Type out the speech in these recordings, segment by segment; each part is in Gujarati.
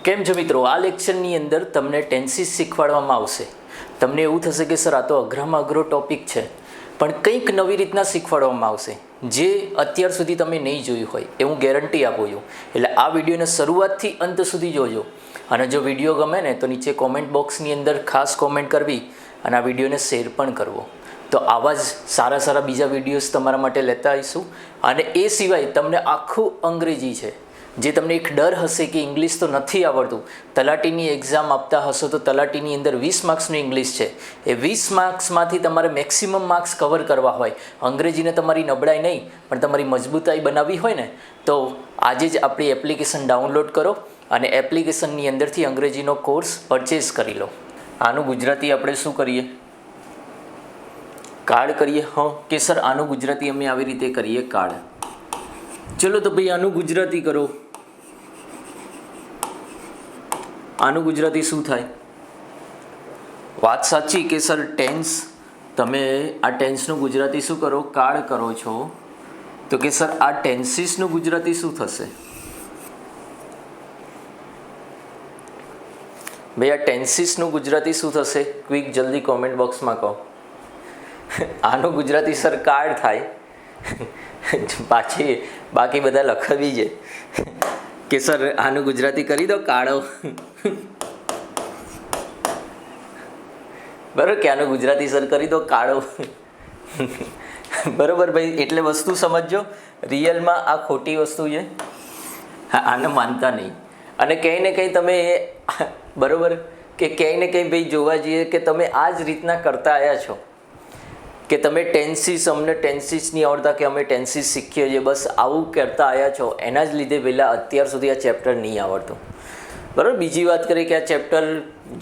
કેમ છો મિત્રો? આ લેક્ચરની અંદર તમને ટેન્સીસ શીખવાડવામાં આવશે. તમને એવું થશે કે સર આ તો અઘરામાં અઘરો ટોપિક છે, પણ કંઈક નવી રીતના શીખવાડવામાં આવશે જે અત્યાર સુધી તમે નહીં જોયું હોય એ હું ગેરંટી આપું છું. એટલે આ વિડીયોને શરૂઆતથી અંત સુધી જોજો. અને જો વિડીયો ગમે ને તો નીચે કોમેન્ટ બોક્સની અંદર ખાસ કોમેન્ટ કરવી અને આ વિડીયોને શેર પણ કરવો. તો આવા જ સારા સારા બીજા વિડીયોઝ તમારા માટે લેતા આવીશું. અને એ સિવાય તમને આખું અંગ્રેજી છે, જે તમને એક ડર હશે કે ઇંગ્લિશ તો નથી આવડતું. તલાટીની એક્ઝામ આપતા હશો તો તલાટીની અંદર 20 માર્ક્સનું ઇંગ્લિશ છે. એ 20 માર્ક્સમાંથી તમારે મેક્સિમમ માર્ક્સ કવર કરવા હોય, અંગ્રેજીને તમારી નબળાઈ નહીં પણ તમારી મજબૂતાઈ બનાવવી હોય ને, તો આજે જ આપણી એપ્લિકેશન ડાઉનલોડ કરો અને એપ્લિકેશનની અંદરથી અંગ્રેજીનો કોર્સ પરચેસ કરી લો. આનું ગુજરાતી આપણે શું કરીએ? કાર્ડ કરીએ. કે સર આનું ગુજરાતી અમે આવી રીતે કરીએ, કાર્ડ. ચલો તો ભાઈ આનું ગુજરાતી કરો. આનું ગુજરાતી શું થાય? વાત સાચી કે સર ટેન્સ, તમે આ ટેન્સનું ગુજરાતી શું કરો? કાર્ડ કરો છો. તો કે સર આ ટેન્સીસનું ગુજરાતી શું થશે? ભાઈ આ ટેન્સીસનું ગુજરાતી શું થશે? ક્વિક જલ્દી કોમેન્ટ બોક્સમાં કહો. આનું ગુજરાતી સર કાર્ડ થાય. બાકી બધા લખવી છે કે સર આનું ગુજરાતી કરી દો, કાળો. બરાબર કે આનું ગુજરાતી સર કરી દો, કાળો. બરાબર ભાઈ, એટલે વસ્તુ સમજો. રિયલમાં આ ખોટી વસ્તુ છે. આને માનતા નહીં. અને કંઈ ને કંઈ તમે બરાબર કે કંઈ ને કંઈ ભાઈ જોવા જઈએ કે તમે આ જ રીતના કરતા આવ્યા છો કે તમે ટેન્સીસ, અમને ટેન્સીસ નહીં આવડતા કે અમે ટેન્સીસ શીખીએ છીએ, બસ આવું કરતા આવ્યા છો. એના જ લીધે પહેલાં અત્યાર સુધી આ ચેપ્ટર નહીં આવડતું. બરાબર. બીજી વાત કરીએ કે આ ચેપ્ટર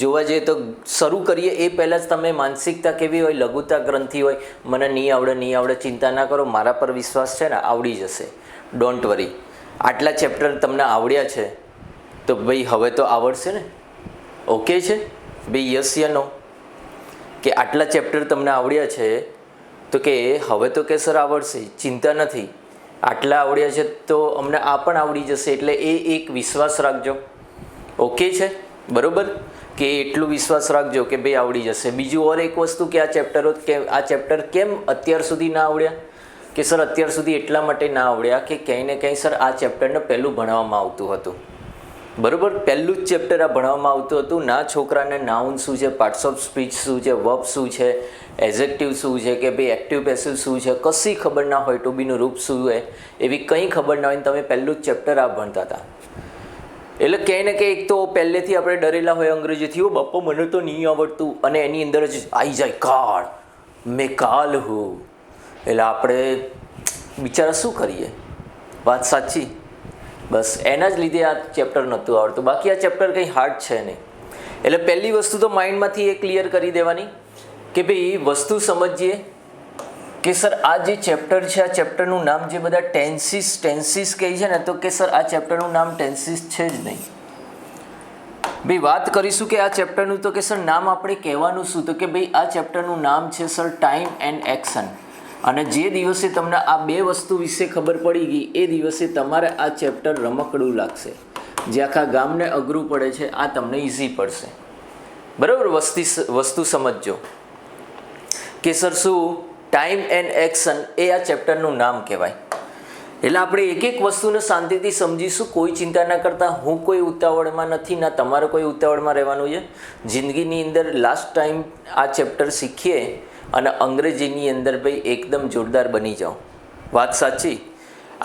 જોવા જઈએ તો શરૂ કરીએ એ પહેલાં જ તમે માનસિકતા કેવી હોય, લઘુતા ગ્રંથિ હોય, મને નહીં આવડે, ચિંતા ના કરો, મારા પર વિશ્વાસ છે ને, આવડી જશે, ડોન્ટ વરી. આટલા ચેપ્ટર તમને આવડ્યા છે તો ભાઈ હવે તો આવડશે ને? ઓકે છે ભાઈ? યસ યા નો? કે આટલા ચેપ્ટર તમને આવડ્યા છે તો કે હવે તો કે સર આવડશે, ચિંતા નથી, આટલા આવડ્યા છે તો અમને આ પણ આવડી જશે. એટલે એ એક વિશ્વાસ રાખજો. ઓકે છે? બરાબર કે એટલું વિશ્વાસ રાખજો કે ભાઈ આવડી જશે. બીજું ઓર એક વસ્તુ કે આ ચેપ્ટર કેમ અત્યાર સુધી ના આવડ્યા? કે સર અત્યાર સુધી એટલા માટે ના આવડ્યા કે ક્યાંય ને ક્યાંય સર આ ચેપ્ટરને પહેલું ભણવામાં આવતું હતું. બરાબર, પહેલું જ ચેપ્ટર આ ભણવામાં આવતું હતું. ના છોકરાને નાઉન શું છે, પાર્ટ્સ ઓફ સ્પીચ શું છે, વર્બ શું છે, એડજેક્ટિવ શું છે, કે ભાઈ એક્ટિવ પેસિવ શું છે, કશી ખબર ના હોય, ટુ બીનું રૂપ શું હોય, એવી કંઈ ખબર ના હોય ને તમે પહેલું જ ચેપ્ટર આ ભણતા હતા. એટલે ક્યાંય ને ક્યાંય એક તો પહેલેથી આપણે ડરેલા હોય અંગ્રેજીથી, ઓ બાપા મને તો નહીં આવડતું, અને એની અંદર જ આવી જાય કાળ, મેં કાલ હું. એટલે આપણે બિચારા શું કરીએ? વાત સાચી. બસ એના જ લીધે આ ચેપ્ટર નહોતું આવડતું. બાકી આ ચેપ્ટર કંઈ હાર્ડ છે નહીં. એટલે પહેલી વસ્તુ તો માઇન્ડમાંથી એ ક્લિયર કરી દેવાની કે ભાઈ વસ્તુ સમજીએ કે સર આ જે ચેપ્ટર છે, આ ચેપ્ટરનું નામ જે બધા ટેન્સીસ કહે છે ને, તો કે સર આ ચેપ્ટરનું નામ ટેન્સીસ છે જ નહીં. ભાઈ વાત કરીશું કે આ ચેપ્ટરનું, તો કે સર નામ આપણે કહેવાનું શું? તો કે ભાઈ આ ચેપ્ટરનું નામ છે સર ટાઈમ એન્ડ એક્શન. અને જે દિવસે તમને આ બે વસ્તુ વિશે ખબર પડી ગઈ એ દિવસે તમારે આ ચેપ્ટર રમકડું લાગશે. જે આખા ગામને અઘરું પડે છે આ તમને ઇઝી પડશે. બરાબર, વસ્તુ સમજજો કે સર શું ટાઈમ એન્ડ એક્શન એ આ ચેપ્ટરનું નામ કહેવાય. એટલે આપણે એક એક વસ્તુને શાંતિથી સમજીશું, કોઈ ચિંતા ના કરતા. હું કોઈ ઉતાવળમાં નથી, ના તમારે કોઈ ઉતાવળમાં રહેવાનું છે. જિંદગીની અંદર લાસ્ટ ટાઈમ આ ચેપ્ટર શીખીએ અને અંગ્રેજીની અંદર ભાઈ એકદમ જોરદાર બની જાઓ. વાત સાચી.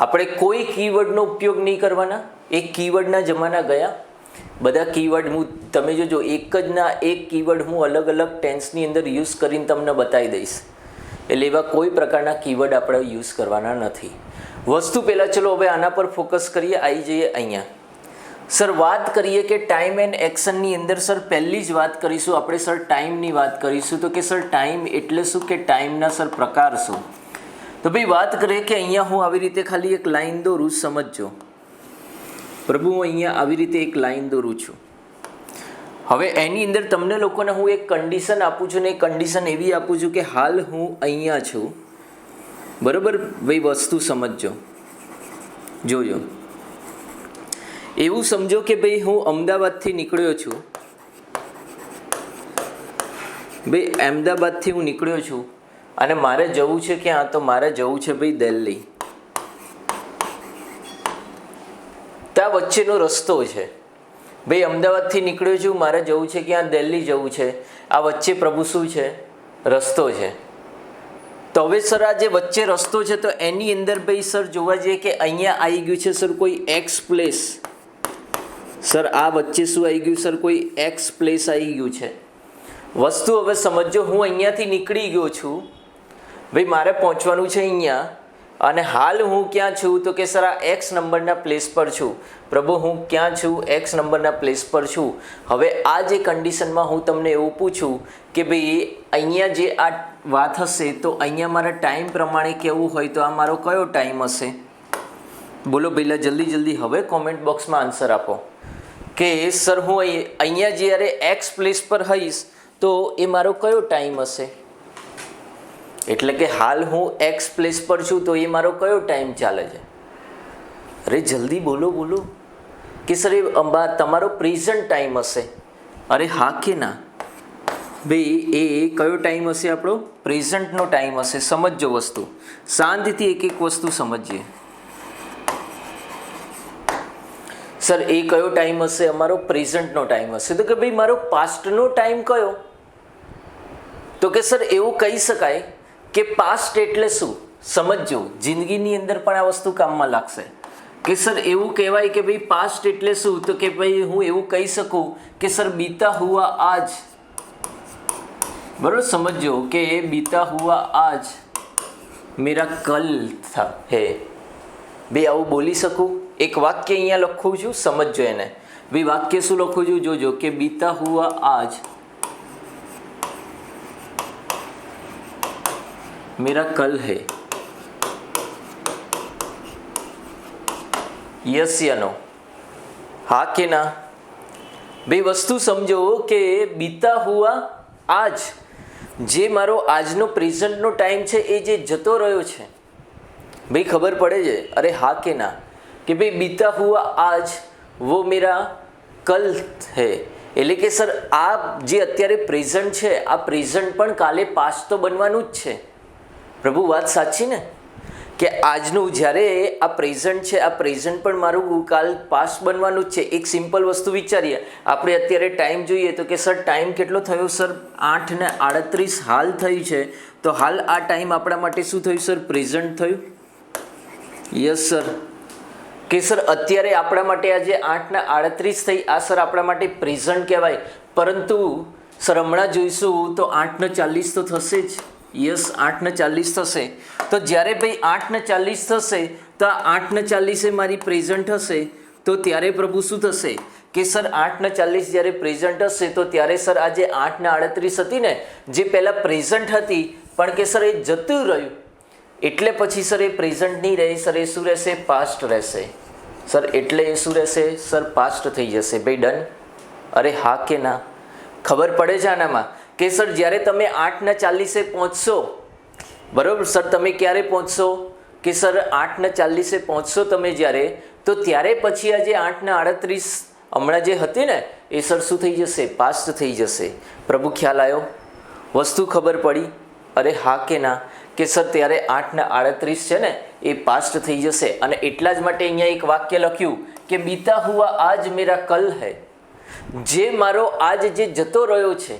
આપણે કોઈ કીવર્ડનો ઉપયોગ નહીં કરવાના. એક કીવર્ડના જમાના ગયા. બધા કીવર્ડ તમે જોજો, એક કીવર્ડ હું અલગ અલગ ટેન્સની અંદર યુઝ કરીને તમને બતાવી દઈશ. એટલે એવા કોઈ પ્રકારના કીવર્ડ આપણે યુઝ કરવાના નથી. વસ્તુ પહેલાં ચલો હવે આના પર ફોકસ કરીએ. આવી જઈએ અહીંયા. સર વાત કરીએ કે ટાઈમ એન્ડ એક્શનની અંદર સર પહેલી જ વાત કરીશું આપણે સર ટાઈમની વાત કરીશું. તો કે સર ટાઈમ એટલે શું, કે ટાઈમના સર પ્રકાર શું? તો ભાઈ વાત કરીએ કે અહીંયા હું આવી રીતે ખાલી એક લાઈન દોરું, સમજજો પ્રભુ. હું અહીંયા આવી રીતે એક લાઈન દોરું છું. હવે એની અંદર તમને લોકોને હું એક કન્ડિશન આપું છું ને એ કન્ડિશન એવી આપું છું કે હાલ હું અહીંયા છું. બરાબર ભાઈ, વસ્તુ સમજજો, જોજો. એવું સમજો કે ભાઈ હું અમદાવાદથી નીકળ્યો છું, ભાઈ અમદાવાદથી હું નીકળ્યો છું અને મારે જવું છે ક્યાં? તો મારે જવું છે ભાઈ દિલ્હી. ત્યાં વચ્ચેનો રસ્તો છે. ભાઈ અમદાવાદથી નીકળ્યો છું, મારે જવું છે ક્યાં? દિલ્હી જવું છે. આ વચ્ચે પ્રભુ શું છે? રસ્તો છે. તો હવે સર આ જે વચ્ચે રસ્તો છે તો એની અંદર ભાઈ સર જોવા જઈએ કે અહીંયા આવી ગયું છે સર કોઈ એક્સ પ્લેસ. સર આ વચ્ચે શું આવી ગયું સર? કોઈ એક્સ પ્લેસ આવી ગયું છે. વસ્તુ હવે સમજો, હું અહીંયાથી નીકળી ગયો છું, ભાઈ મારે પહોંચવાનું છે અહીંયા, અને હાલ હું ક્યાં છું? તો કે સર આ એક્સ નંબરના પ્લેસ પર છું. પ્રભુ હું ક્યાં છું? એક્સ નંબરના પ્લેસ પર છું. હવે આ જે કન્ડિશનમાં હું તમને એવું પૂછું કે ભાઈ અહીંયા જે આ વાત હશે તો અહીંયા મારા ટાઈમ પ્રમાણે કેવું હોય તો આ મારો કયો ટાઈમ હશે? બોલો પહેલા જલ્દી હવે કોમેન્ટ બોક્સમાં આન્સર આપો કે સર હું અહીંયા જ્યારે એક્સ પ્લેસ પર હઈશ તો એ મારો કયો ટાઈમ હશે? એટલે કે હાલ હું એક્સ પ્લેસ પર છું તો એ મારો કયો ટાઈમ ચાલે છે? અરે જલ્દી બોલો કે સર એ તમારો પ્રેઝન્ટ ટાઈમ હશે. અરે હા કે ના? ભાઈ એ કયો ટાઈમ હશે? આપણો પ્રેઝન્ટનો ટાઈમ હશે. સમજો વસ્તુ, શાંતિથી એક વસ્તુ સમજીએ. સર એ કયો ટાઈમ હશે? અમારો પ્રેઝન્ટનો ટાઈમ હશે. તો કે ભાઈ મારો પાસ્ટનો ટાઈમ કયો? તો કે સર એવું કહી શકાય કે પાસ્ટ એટલે શું? સમજો, જિંદગીની અંદર પણ આ વસ્તુ કામમાં લાગશે. કે સર એવું કહેવાય કે ભાઈ પાસ્ટ એટલે શું? તો કે ભાઈ હું એવું કહી શકું કે સર બીતા હુઆ આજ. બરોબર, સમજો કે બીતા હુઆ આજ મેરા કલ થા હે. ભાઈ આવું બોલી શકું? એક વાક્ય અહીંયા લખું છું, સમજો એને. ભાઈ વાક્ય શું લખું છું? જોજો કે બીતા હુઆ આજ मेरा कल है. यस या नो? हाँ के ना? भाई वस्तु समझो કે બીતા હુઆ આજ, જે મારો આજનો પ્રેઝન્ટનો ટાઈમ છે એ જે જતો રહ્યો છે, ભાઈ ખબર પડે છે? અરે હા કે ના? કે ભાઈ બીતા હુઆ આજ वो मेरा कल है. એટલે કે સર આ જે અત્યારે પ્રેઝન્ટ છે આ પ્રેઝન્ટ પણ કાલે પાસ્ટ તો બનવાનું જ છે. પ્રભુ વાત સાચી ને? કે આજનું જ્યારે આ પ્રેઝન્ટ છે આ પ્રેઝન્ટ પણ મારું કાલ પાસ્ટ બનવાનું જ છે. એક સિમ્પલ વસ્તુ વિચારીએ, આપણે અત્યારે ટાઈમ જોઈએ તો કે સર ટાઈમ કેટલો થયો? સર 8:38 હાલ થઈ છે. તો હાલ આ ટાઈમ આપણા માટે શું થયું સર? પ્રેઝન્ટ થયું. Yes sir. કે સર અત્યારે આપણા માટે આજે 8:38 થઈ, આ સર આપણા માટે પ્રેઝન્ટ કહેવાય. પરંતુ સર હમણાં જોઈશું તો 8:40 તો થશે જ. યસ, 8:40 થશે. તો જ્યારે ભાઈ 8:40 થશે તો આ 8:40 મારી પ્રેઝન્ટ હશે. તો ત્યારે પ્રભુ શું થશે? કે સર 8:40 જ્યારે પ્રેઝન્ટ હશે તો ત્યારે સર આ જે 8:38 હતી ને, જે પહેલાં પ્રેઝન્ટ હતી પણ કે સર એ જતું રહ્યું, એટલે પછી સર એ પ્રેઝન્ટ નહીં રહે સર, એ શું રહેશે? પાસ્ટ રહેશે સર. એટલે એ શું રહેશે સર? પાસ્ટ થઈ જશે. ભાઈ ડન? અરે હા કે ના? ખબર પડે છે આનામાં? કે સર જ્યારે તમે 8:40 પહોંચશો, બરાબર સર, તમે ક્યારે પહોંચશો? કે સર 8:40 પહોંચશો તમે જ્યારે, તો ત્યારે પછી આ જે 8:38 હમણાં જે હતી ને એ સર શું થઈ જશે? પાસ્ટ થઈ જશે. પ્રભુ ખ્યાલ આવ્યો? વસ્તુ ખબર પડી? અરે હા કે ના? કે સર ત્યારે 8:38 છે ને એ પાસ્ટ થઈ જશે. અને એટલા જ માટે અહીંયા એક વાક્ય લખ્યું કે બીતા હુઆ આજ મેરા કલ હૈ. જે મારો આજ જે જતો રહ્યો છે,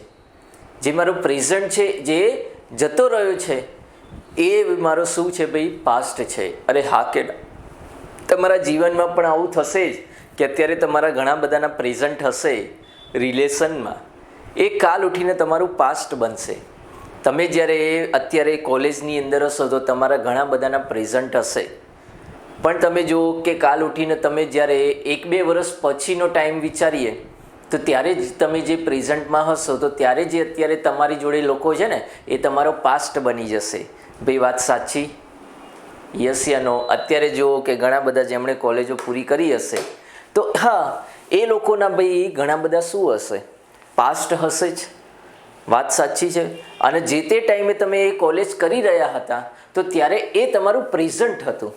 જે મારો પ્રેઝન્ટ છે જે જતો રહ્યો છે, એ મારો શું છે ભાઈ? પાસ્ટ છે. અરે હા કે તમારા જીવનમાં પણ આવું થશે જ કે અત્યારે તમારા ઘણા બધાના પ્રેઝન્ટ હશે રિલેશનમાં, એ કાલ ઉઠીને તમારું પાસ્ટ બનશે. તમે જ્યારે અત્યારે કોલેજની અંદર હશો તો તમારા ઘણા બધાના પ્રેઝન્ટ હશે, પણ તમે જુઓ કે કાલ ઉઠીને તમે જ્યારે 1-2 વર્ષ પછીનો ટાઈમ વિચારીએ તો ત્યારે જ તમે જે પ્રેઝન્ટમાં હશો તો ત્યારે જે અત્યારે તમારી જોડે લોકો છે ને એ તમારો પાસ્ટ બની જશે. ભાઈ વાત સાચી? યસ યા નો? અત્યારે જુઓ કે ઘણા બધા જેમણે કોલેજો પૂરી કરી હશે તો હા એ લોકોના ભાઈ ઘણા બધા શું હશે? પાસ્ટ હશે જ. વાત સાચી છે? અને જે તે ટાઈમે તમે એ કોલેજ કરી રહ્યા હતા તો ત્યારે એ તમારું પ્રેઝન્ટ હતું.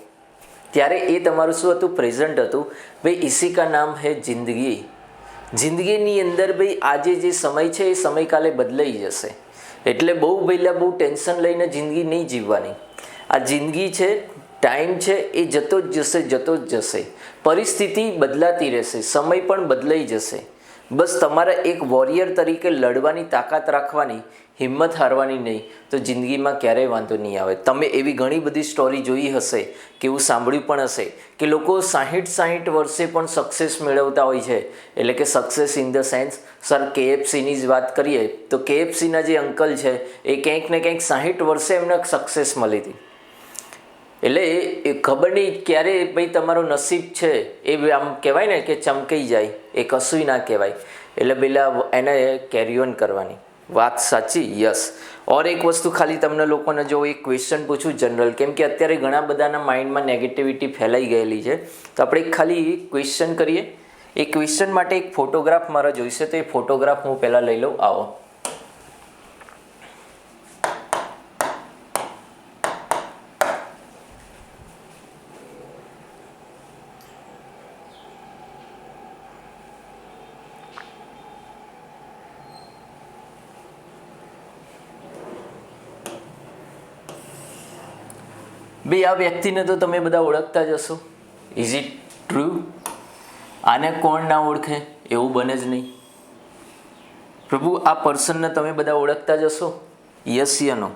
ત્યારે એ તમારું શું હતું? પ્રેઝન્ટ હતું. ભાઈ ઇસી કા નામ હે જિંદગી. જિંદગીની અંદર ભાઈ આજે જે સમય છે એ સમય કાલે બદલાઈ જશે, એટલે બહુ ટેન્શન લઈને જિંદગી નહીં જીવવાની. આ જિંદગી છે, ટાઈમ છે, એ જતો જ જશે. પરિસ્થિતિ બદલાતી રહેશે, સમય પણ બદલાઈ જશે. બસ તમારે એક વોરિયર તરીકે લડવાની તાકાત રાખવાની, હિંમત હારવાની નહીં, તો જિંદગીમાં ક્યારેય વાંધો નહીં આવે. તમે એવી ઘણી બધી સ્ટોરી જોઈ હશે કે એવું સાંભળ્યું પણ હશે કે લોકો 60 વર્ષે પણ સક્સેસ મેળવતા હોય છે. એટલે કે success in the sense, sir KFCની જ વાત કરીએ તો KFCના જે અંકલ છે એ ક્યાંક ને ક્યાંક 60 વર્ષે એમને સક્સેસ મળી હતી. એટલે એ ખબર નહીં ક્યારે ભાઈ તમારું નસીબ છે એ આમ કહેવાય ને કે ચમકાઈ જાય, એ કશુંય ના કહેવાય. એટલે પેલા એને કેરી ઓન કરવાની વાત સાચી. યસ. ઓર એક વસ્તુ ખાલી તમને લોકોને જો એક ક્વેશ્ચન પૂછું જનરલ, કેમ કે અત્યારે ઘણા બધાના માઇન્ડમાં નેગેટિવિટી ફેલાઈ ગયેલી છે, તો આપણે ખાલી ક્વેશ્ચન કરીએ. એ ક્વેશ્ચન માટે એક ફોટોગ્રાફ મારે જોઈશે, તો એ ફોટોગ્રાફ હું પહેલાં લઈ લઉં. આવો. ભાઈ આ વ્યક્તિને તો તમે બધા ઓળખતા જ હશો. Is it true? આને કોણ ના ઓળખે? એવું બને જ નહીં. પ્રભુ આ પર્સનને તમે બધા ઓળખતા જ હશો. યસ યા નો?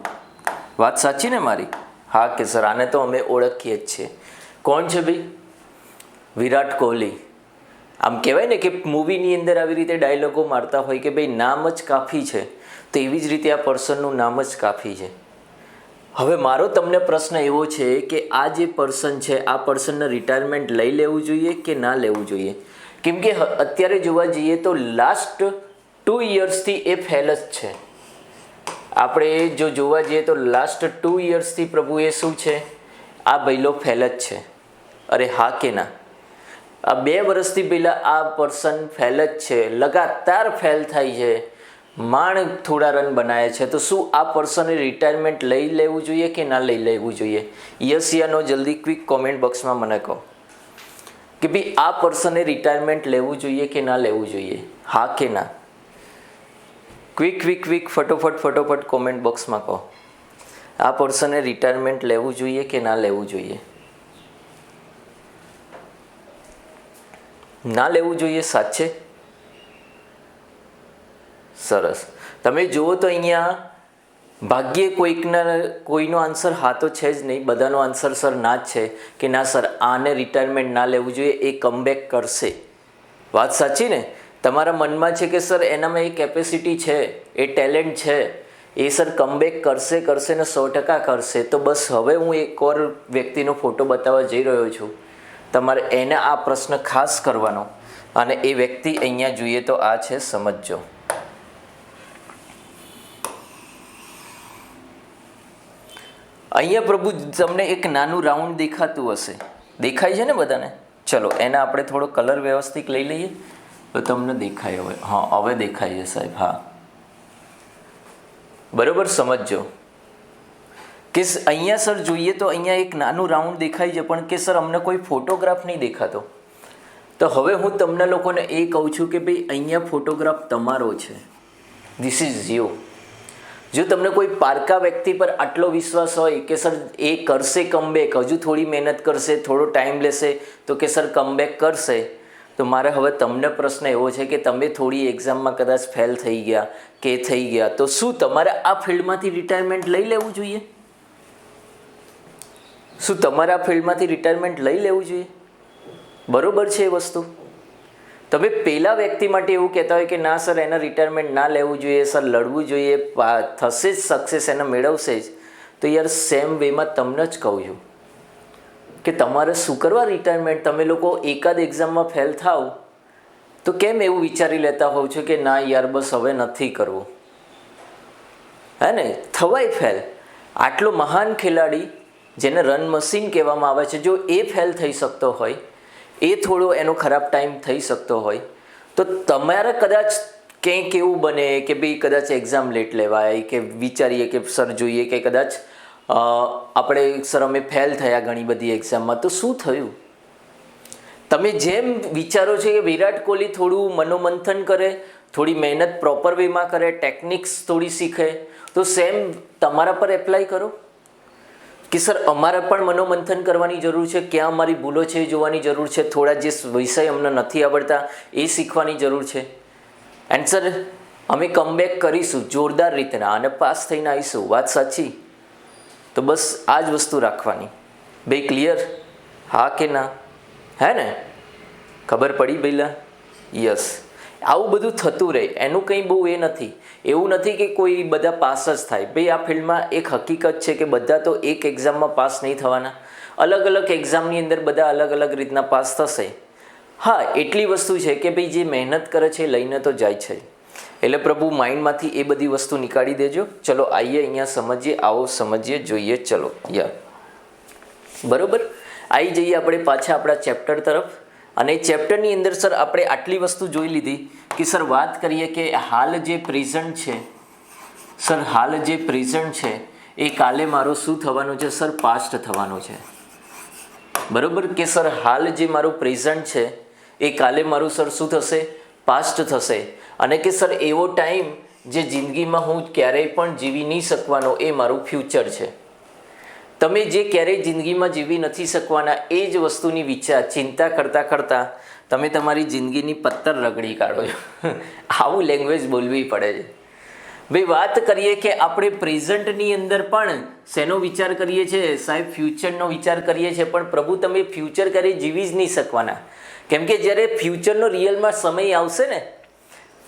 વાત સાચી ને મારી? હા કે સર આને તો અમે ઓળખીએ જ છીએ. કોણ છે ભાઈ? વિરાટ કોહલી. આમ કહેવાય ને કે મૂવીની અંદર આવી રીતે ડાયલોગો મારતા હોય કે ભાઈ નામ જ કાફી છે, તો એવી જ રીતે આ પર્સનનું નામ જ કાફી છે. હવે મારો તમને પ્રશ્ન એવો છે કે આ જે પર્સન છે, આ પર્સનને રિટાયરમેન્ટ લઈ લેવું જોઈએ કે ના લેવું જોઈએ? કેમ કે અત્યારે જોવા જઈએ તો લાસ્ટ 2 યર્સથી એ ફેલ જ છે. આપણે જો જોવા જઈએ તો લાસ્ટ 2 યર્સથી પ્રભુ એ શું છે? આ બૈલો ફેલ જ છે. અરે હા કે ના? આ 2 વર્ષથી પહેલાં આ પર્સન ફેલ જ છે, લગાતાર ફેલ થાય છે, માંડ થોડા રન બનાવે છે. તો શું આ પર્સને રિટાયરમેન્ટ લઈ લેવું જોઈએ કે ના લઈ લેવું જોઈએ? યસ યા નો? જલ્દી ક્વિક કોમેન્ટ બોક્સમાં મને કહો કે ભાઈ આ પર્સને રિટાયરમેન્ટ લેવું જોઈએ કે ના લેવું જોઈએ? હા કે ના? ક્વિક ફટોફટ કોમેન્ટ બોક્સમાં કહો. આ પર્સને રિટાયરમેન્ટ લેવું જોઈએ કે ના લેવું જોઈએ? ના લેવું જોઈએ સાચે? સરસ. તમે જુઓ તો અહીંયા ભાગ્યે કોઈનો આન્સર હા તો છે જ નહીં, બધાનો આન્સર સર ના જ છે કે ના સર આને રિટાયરમેન્ટ ના લેવું જોઈએ, એ કમબેક કરશે. વાત સાચી ને? તમારા મનમાં છે કે સર એનામાં એ કેપેસિટી છે, એ ટેલેન્ટ છે, એ સર કમબેક કરશે ને 100% કરશે. તો બસ હવે હું એક ઓર વ્યક્તિનો ફોટો બતાવવા જઈ રહ્યો છું. તમારે એને આ પ્રશ્ન ખાસ કરવાનો, અને એ વ્યક્તિ અહીંયા જોઈએ તો આ છે, સમજજો. અહીંયા પ્રભુ તમને એક નાનું રાઉન્ડ દેખાતું હશે, દેખાય છે ને બધાને? ચલો એને આપણે થોડો કલર વ્યવસ્થિત લઈ લઈએ તો તમને દેખાય. હવે હા, હવે દેખાય છે સાહેબ. હા બરાબર. સમજજો કે અહીંયા સર જોઈએ તો અહીંયા એક નાનું રાઉન્ડ દેખાય છે, પણ કે સર અમને કોઈ ફોટોગ્રાફ નહીં દેખાતો. તો હવે હું તમને લોકોને એ કહું છું કે ભાઈ અહીંયા ફોટોગ્રાફ તમારો છે. This is you. જો તમને કોઈ પારકા વ્યક્તિ પર આટલો વિશ્વાસ હોય કે સર એ કરશે કમબેક, હજુ થોડી મહેનત કરશે, થોડો ટાઈમ લેશે તો કે સર કમબેક કરશે, તો મારે હવે તમને પ્રશ્ન એવો છે કે તમે થોડી એક્ઝામમાં કદાચ ફેલ થઈ ગયા કે થઈ ગયા, તો શું તમારે આ ફિલ્ડમાંથી રિટાયરમેન્ટ લઈ લેવું જોઈએ? શું તમારે આ ફિલ્ડમાંથી રિટાયરમેન્ટ લઈ લેવું જોઈએ? બરોબર છે એ વસ્તુ? તમે પેલા વ્યક્તિ માટે એવું કહેતા હોય કે ના સર એને રિટાયરમેન્ટ ના લેવું જોઈએ, સર લડવું જોઈએ, થશે જ સક્સેસ, એને મેળવશે જ, તો યાર સેમ વેમાં તમને જ કહું છું કે તમારે શું કરવા રિટાયરમેન્ટ? તમે લોકો એકાદ એક્ઝામમાં ફેલ થાવ તો કેમ એવું વિચારી લેતા હોવ છો કે ના યાર બસ હવે નથી કરવું? હે ને? થવાય ફેલ. આટલો મહાન ખેલાડી જેને રન મશીન કહેવામાં આવે છે, જો એ ફેલ થઈ શકતો હોય, એ થોડો એનો ખરાબ ટાઈમ થઈ શકતો હોય, તો તમારે કદાચ કંઈક એવું બને કે ભાઈ કદાચ એક્ઝામ લેટ લેવાય, કે વિચારીએ કે સર જોઈએ કે કદાચ આપણે સર અમે ફેલ થયા ઘણી બધી એક્ઝામમાં, તો શું થયું? તમે જેમ વિચારો છો કે વિરાટ કોહલી થોડું મનોમંથન કરે, થોડી મહેનત પ્રોપર વેમાં કરે, ટેકનિક્સ થોડી શીખે, તો સેમ તમારા પર એપ્લાય કરો કે સર અમારે પણ મનોમંથન કરવાની જરૂર છે, ક્યાં અમારી ભૂલો છે એ જોવાની જરૂર છે, થોડા જે વિષય અમને નથી આવડતા એ શીખવાની જરૂર છે. એન્ડ સર અમે કમબેક કરીશું જોરદાર રીતના અને પાસ થઈને આવીશું. વાત સાચી? તો બસ આ જ વસ્તુ રાખવાની. બે ક્લિયર? હા કે ના? હે ને? ખબર પડી પહેલાં? યસ. આવું બધું થતું રહે, એનું કંઈ બહુ એ નથી. એવું નથી કે કોઈ બધા પાસ જ થાય. ભાઈ આ ફિલ્ડમાં એક હકીકત છે કે બધા તો એક એક્ઝામમાં પાસ નહીં થવાના. અલગ અલગ એક્ઝામની અંદર બધા અલગ અલગ રીતના પાસ થશે. હા, એટલી વસ્તુ છે કે ભાઈ જે મહેનત કરે છે એ લઈને તો જાય છે. એટલે પ્રભુ માઇન્ડમાંથી એ બધી વસ્તુ નીકાળી દેજો. ચલો આવીએ અહીંયા સમજીએ, આવો સમજીએ, જોઈએ. ચલો બરોબર, આવી જઈએ આપણે પાછા આપણા ચેપ્ટર તરફ. અને ચેપ્ટરની અંદર સર આપણે આટલી વસ્તુ જોઈ લીધી કે સર વાત કરીએ કે હાલ જે પ્રેઝન્ટ છે, સર હાલ જે પ્રેઝન્ટ છે એ કાલે મારો શું થવાનું છે? સર પાસ્ટ થવાનું છે. બરોબર કે સર હાલ જે મારું પ્રેઝન્ટ છે એ કાલે મારું સર શું થશે? પાસ્ટ થશે. અને કે સર એવો ટાઈમ જે જિંદગીમાં હું ક્યારેય પણ જીવી નહીં શકવાનો એ મારું ફ્યુચર છે. તમે જે ક્યારેય જિંદગીમાં જીવી નથી શકવાના એ જ વસ્તુની ચિંતા કરતાં કરતાં તમે તમારી જિંદગીની પત્તર રગડી કાઢો છો. આવું લેંગ્વેજ બોલવી પડે છે. ભાઈ વાત કરીએ કે આપણે પ્રેઝન્ટની અંદર પણ શેનો વિચાર કરીએ છીએ? સાહેબ ફ્યુચરનો વિચાર કરીએ છીએ. પણ પ્રભુ તમે ફ્યુચર ક્યારેય જીવી જ નહીં શકવાના. કેમ કે જ્યારે ફ્યુચરનો રિયલમાં સમય આવશે ને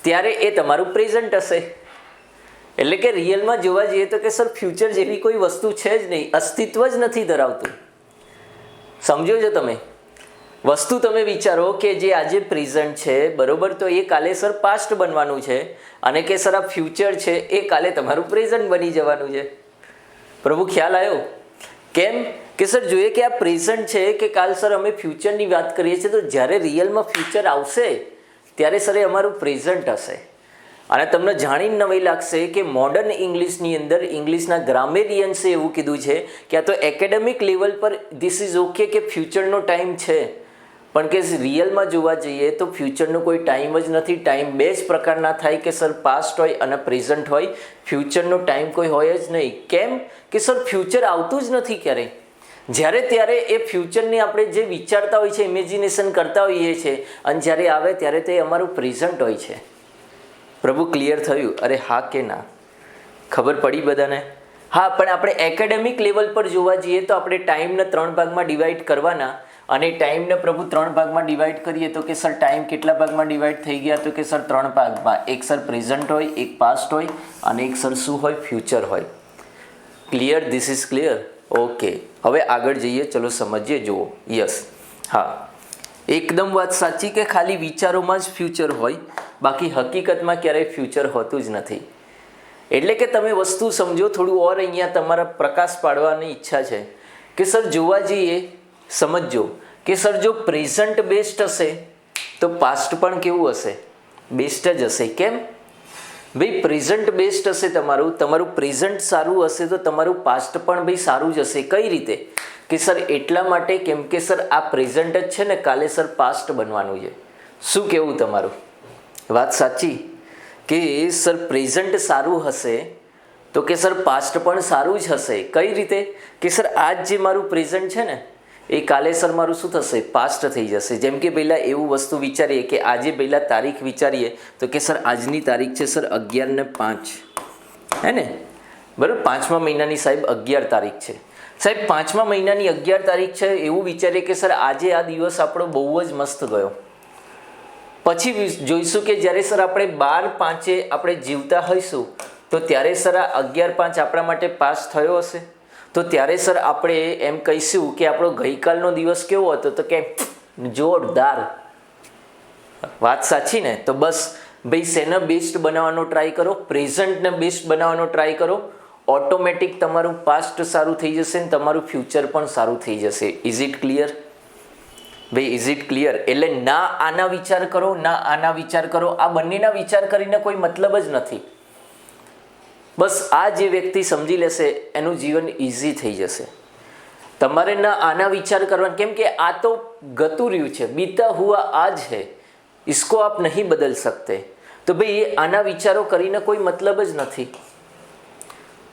ત્યારે એ તમારું પ્રેઝન્ટ હશે. એટલે કે રિયલમાં જોવા જઈએ તો કે સર ફ્યુચર જેવી કોઈ વસ્તુ છે જ નહીં, અસ્તિત્વ જ નથી ધરાવતું. સમજો છો તમે? વસ્તુ તમે વિચારો કે જે આજે પ્રેઝન્ટ છે, બરોબર, તો એ કાલે સર પાસ્ટ બનવાનું છે. અને કે સર આ ફ્યુચર છે એ કાલે તમારું પ્રેઝન્ટ બની જવાનું છે. પ્રભુ ખ્યાલ આવ્યો? કેમ કે સર જોઈએ કે આ પ્રેઝન્ટ છે કે કાલ સર અમે ફ્યુચરની વાત કરીએ છીએ, તો જ્યારે રિયલમાં ફ્યુચર આવશે ત્યારે સર એ અમારું પ્રેઝન્ટ હશે. અને તમને જાણીને નવાઈ લાગશે કે મોડર્ન ઇંગ્લિશની અંદર ઇંગ્લિશના ગ્રામેરિયન્સે એવું કીધું છે કે આ તો એકેડેમિક લેવલ પર ધીસ ઇઝ ઓકે કે ફ્યુચરનો ટાઈમ છે, પણ કે રિયલમાં જોવા જઈએ તો ફ્યુચરનો કોઈ ટાઈમ જ નથી. ટાઈમ બે જ પ્રકારના થાય કે સર પાસ્ટ હોય અને પ્રેઝન્ટ હોય. ફ્યુચરનો ટાઈમ કોઈ હોય જ નહીં. કેમ કે સર ફ્યુચર આવતું જ નથી ક્યારેય. જ્યારે ત્યારે એ ફ્યુચરને આપણે જે વિચારતા હોય છે, ઇમેજિનેશન કરતા હોઈએ છીએ, અને જ્યારે આવે ત્યારે તે અમારું પ્રેઝન્ટ હોય છે. પ્રભુ ક્લિયર થયું? અરે હા કે ના? ખબર પડી બધાને? હા, પણ આપણે એકેડેમિક લેવલ પર જોવા જઈએ તો આપણે ટાઈમને 3 ભાગમાં ડિવાઈડ કરવાના. અને ટાઈમને પ્રભુ 3 ભાગમાં ડિવાઈડ કરીએ તો કે સર ટાઈમ કેટલા ભાગમાં ડિવાઈડ થઈ ગયા? તો કે સર 3 ભાગમાં. એક સર પ્રેઝન્ટ હોય, એક પાસ્ટ હોય, અને એક સર શું હોય? ફ્યુચર હોય. Clear? This is clear? Okay, હવે આગળ જઈએ. ચલો સમજીએ. જુઓ. યસ, હા, એકદમ વાત સાચી કે ખાલી વિચારોમાં જ ફ્યુચર હોય, બાકી હકીકતમાં ક્યારેય ફ્યુચર હોતું જ નથી. એટલે કે તમે વસ્તુ સમજો થોડું ઓર. અહીંયા તમારા પ્રકાશ પાડવાની ઈચ્છા છે કે સર જોવા જઈએ, સમજો કે સર જો પ્રેઝન્ટ બેસ્ટ હશે તો પાસ્ટ પણ કેવું હશે? બેસ્ટ જ હશે. કેમ ભાઈ? પ્રેઝન્ટ બેસ્ટ હશે તમારું પ્રેઝન્ટ સારું હશે તો તમારું પાસ્ટ પણ ભાઈ સારું જ હશે. કઈ રીતે? કે સર એટલા માટે કેમ કે સર આ પ્રેઝન્ટ જ છે ને કાલે સર પાસ્ટ બનવાનું છે. શું કહેવું તમારું? વાત સાચી કે સર પ્રેઝન્ટ સારું હશે તો કે સર પાસ્ટ પણ સારું જ હશે. કઈ રીતે? કે સર આજ જે મારું પ્રેઝન્ટ છે ને એ કાલે સર મારું શું થશે? પાસ્ટ થઈ જશે. જેમ કે પહેલાં એવું વસ્તુ વિચારીએ કે આજે પહેલાં તારીખ વિચારીએ તો કે સર આજની તારીખ છે સર 11/5, હે ને? બરાબર, 5મા મહિનાની સાહેબ 11 તારીખ છે. સાહેબ 5મા મહિનાની 11 તારીખ છે, એવું વિચારીએ કે સર આજે આ દિવસ આપણો બહુ જ મસ્ત ગયો. પછી જોઈશું કે જ્યારે સર આપણે 12/5 આપણે જીવતા હોઈશું તો ત્યારે સર આ 11/5 આપણા માટે પાસ થયો હશે. તો ત્યારે સર આપણે એમ કહીશું કે આપણો ગઈકાલનો દિવસ કેવો હતો? તો કે જોરદાર. વાત સાચી ને? તો બસ ભાઈ શેને બેસ્ટ બનાવવાનો ટ્રાય કરો? પ્રેઝન્ટને બેસ્ટ બનાવવાનો ટ્રાય કરો. ઓટોમેટિક તમારું પાસ્ટ સારું થઈ જશે ને તમારું ફ્યુચર પણ સારું થઈ જશે. Is it clear? ભાઈ ઇઝ ઇટ ક્લિયર? એટલે ના આના વિચાર કરો, ના આના વિચાર કરો. આ બંનેના વિચાર કરીને કોઈ મતલબ જ નથી. બસ આ જે વ્યક્તિ સમજી લેશે એનું જીવન ઇઝી થઈ જશે. તમારે ના આના વિચાર કરવાનો, કેમ કે આ તો ગતું રહ્યું છે, બીતા હુઆ આજ है, इसको आप नहीं बदल सकते. તો ભાઈ આના વિચારો કરીને કોઈ મતલબ જ નથી.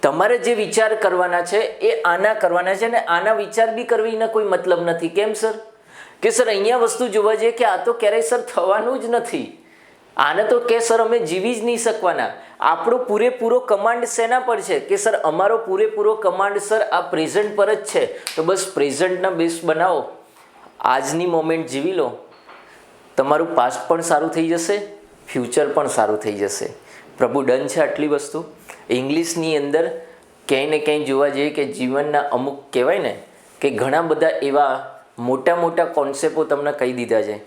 તમારે જે વિચાર કરવાના છે એ આના કરવાના છે, ને આના વિચાર બી કરવીને કોઈ મતલબ નથી. કેમ સર? કે સર અહીંયા વસ્તુ જોવા જઈએ કે આ તો ક્યારેય સર થવાનું જ નથી. આને તો કે સર અમે જીવી જ નહીં શકવાના. આપણો પૂરેપૂરો કમાન્ડ શેના પર છે? કે સર અમારો પૂરેપૂરો કમાન્ડ સર આ પ્રેઝન્ટ પર જ છે. તો બસ પ્રેઝન્ટના બેસ્ટ બનાવો, આજની મોમેન્ટ જીવી લો. તમારું પાસ્ટ પણ સારું થઈ જશે, ફ્યુચર પણ સારું થઈ જશે. પ્રભુ ડન છે આટલી વસ્તુ. ઇંગ્લિશની અંદર ક્યાંય ને ક્યાંય જોવા જઈએ કે જીવનના અમુક કહેવાય ને કે ઘણા બધા એવા મોટા મોટા કોન્સેપ્ટો તમને કહી દીધા છે,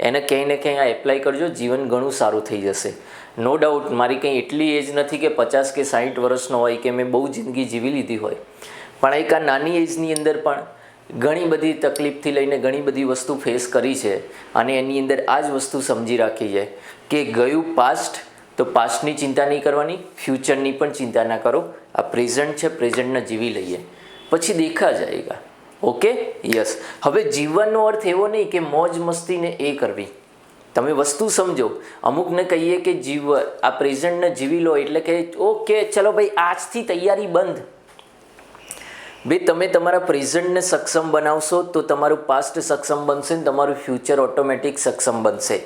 એને ક્યાંય ને ક્યાંય આ એપ્લાય કરજો, જીવન ઘણું સારું થઈ જશે. નો ડાઉટ મારી કંઈ એટલી એજ નથી કે 50 કે 60 વર્ષનો હોય કે મેં બહુ જિંદગી જીવી લીધી હોય, પણ એક આ નાની એજની અંદર પણ ઘણી બધી તકલીફથી લઈને ઘણી બધી વસ્તુ ફેસ કરી છે. અને એની અંદર આ જ વસ્તુ સમજી રાખી છે કે ગયું પાસ્ટ, તો પાસ્ટની ચિંતા નહીં કરવાની, ફ્યુચરની પણ ચિંતા ના કરો. આ પ્રેઝન્ટ છે, પ્રેઝન્ટને જીવી લઈએ, પછી દેખા જાયગા. Okay, yes. હવે જીવનનો અર્થ એવો નહીં કે મોજ મસ્તીને એ કરવી. તમે વસ્તુ સમજો. અમુકને કહીએ કે આ પ્રેઝન્ટને જીવી લો એટલે કે ઓકે ચલો ભાઈ આજથી તૈયારી બંધ. ભાઈ તમે તમારા પ્રેઝન્ટને સક્ષમ બનાવશો તો તમારું પાસ્ટ સક્ષમ બનશે ને તમારું ફ્યુચર ઓટોમેટિક સક્ષમ બનશે.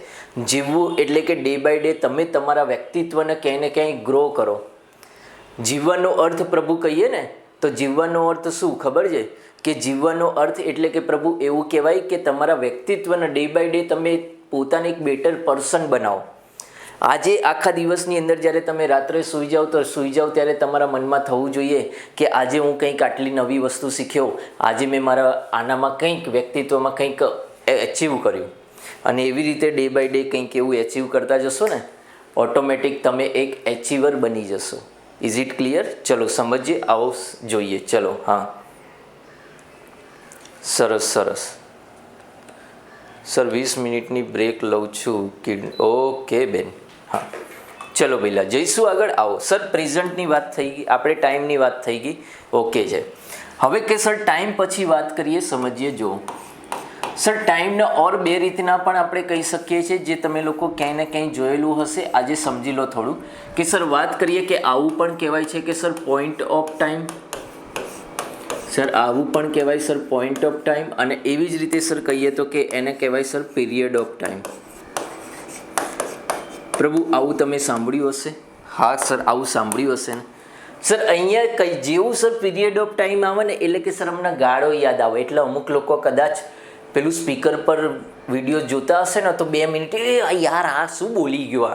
જીવવું એટલે કે ડે બાય ડે તમે તમારા વ્યક્તિત્વને ક્યાંય ને ક્યાંય ગ્રો કરો. જીવવાનો અર્થ પ્રભુ કહીએ ને તો જીવવાનો અર્થ શું ખબર છે? કે જીવવાનો અર્થ એટલે કે પ્રભુ એવું કહેવાય કે તમારા વ્યક્તિત્વને ડે બાય ડે તમે પોતાને એક બેટર પર્સન બનાવો. આજે આખા દિવસની અંદર જ્યારે તમે રાત્રે સૂઈ જાઓ ત્યારે તમારા મનમાં થવું જોઈએ કે આજે હું કંઈક આટલી નવી વસ્તુ શીખ્યો, આજે મેં મારા આનામાં કંઈક વ્યક્તિત્વમાં કંઈક એચીવ કર્યું. અને એવી રીતે ડે બાય ડે કંઈક એવું એચીવ કરતા જશો ને ઓટોમેટિક તમે એક એચીવર બની જશો. Is it clear? ચલો સમજીએ, આવો જોઈએ. ચલો હા, સરસ સરસ સર. 20 મિનિટની બ્રેક લઉં છું. ઓકે બેન, હા ચલો પહેલાં જઈશું આગળ. આવો સર, પ્રેઝન્ટની વાત થઈ ગઈ, આપણે ટાઈમની વાત થઈ ગઈ, ઓકે છે. હવે કે સર ટાઈમ પછી વાત કરીએ, સમજીએ. જો સર ટાઈમને ઓર બે રીતના પણ આપણે કહી શકીએ છીએ, જે તમે લોકો ક્યાંય ને ક્યાંય જોયેલું હશે. આજે સમજી લો થોડું કે સર વાત કરીએ કે આવું પણ કહેવાય છે કે sir point of time. Sir આવું પણ કહેવાય સર પોઈન્ટ ઓફ ટાઈમ. અને એવી જ રીતે સર કહીએ તો કે એને કહેવાય સર પીરિયડ ઓફ ટાઈમ. પ્રભુ આવું તમે સાંભળ્યું હશે? હા સર આવું સાંભળ્યું હશે ને સર. અહીંયા કઈ જેવું સર પીરિયડ ઓફ ટાઈમ આવે ને એટલે કે સર અમને ગાળો યાદ આવે. એટલે અમુક લોકો કદાચ પેલું સ્પીકર પર વિડીયો જોતા હશે ને તો 2 મિનિટ યાર આ શું બોલી ગયો,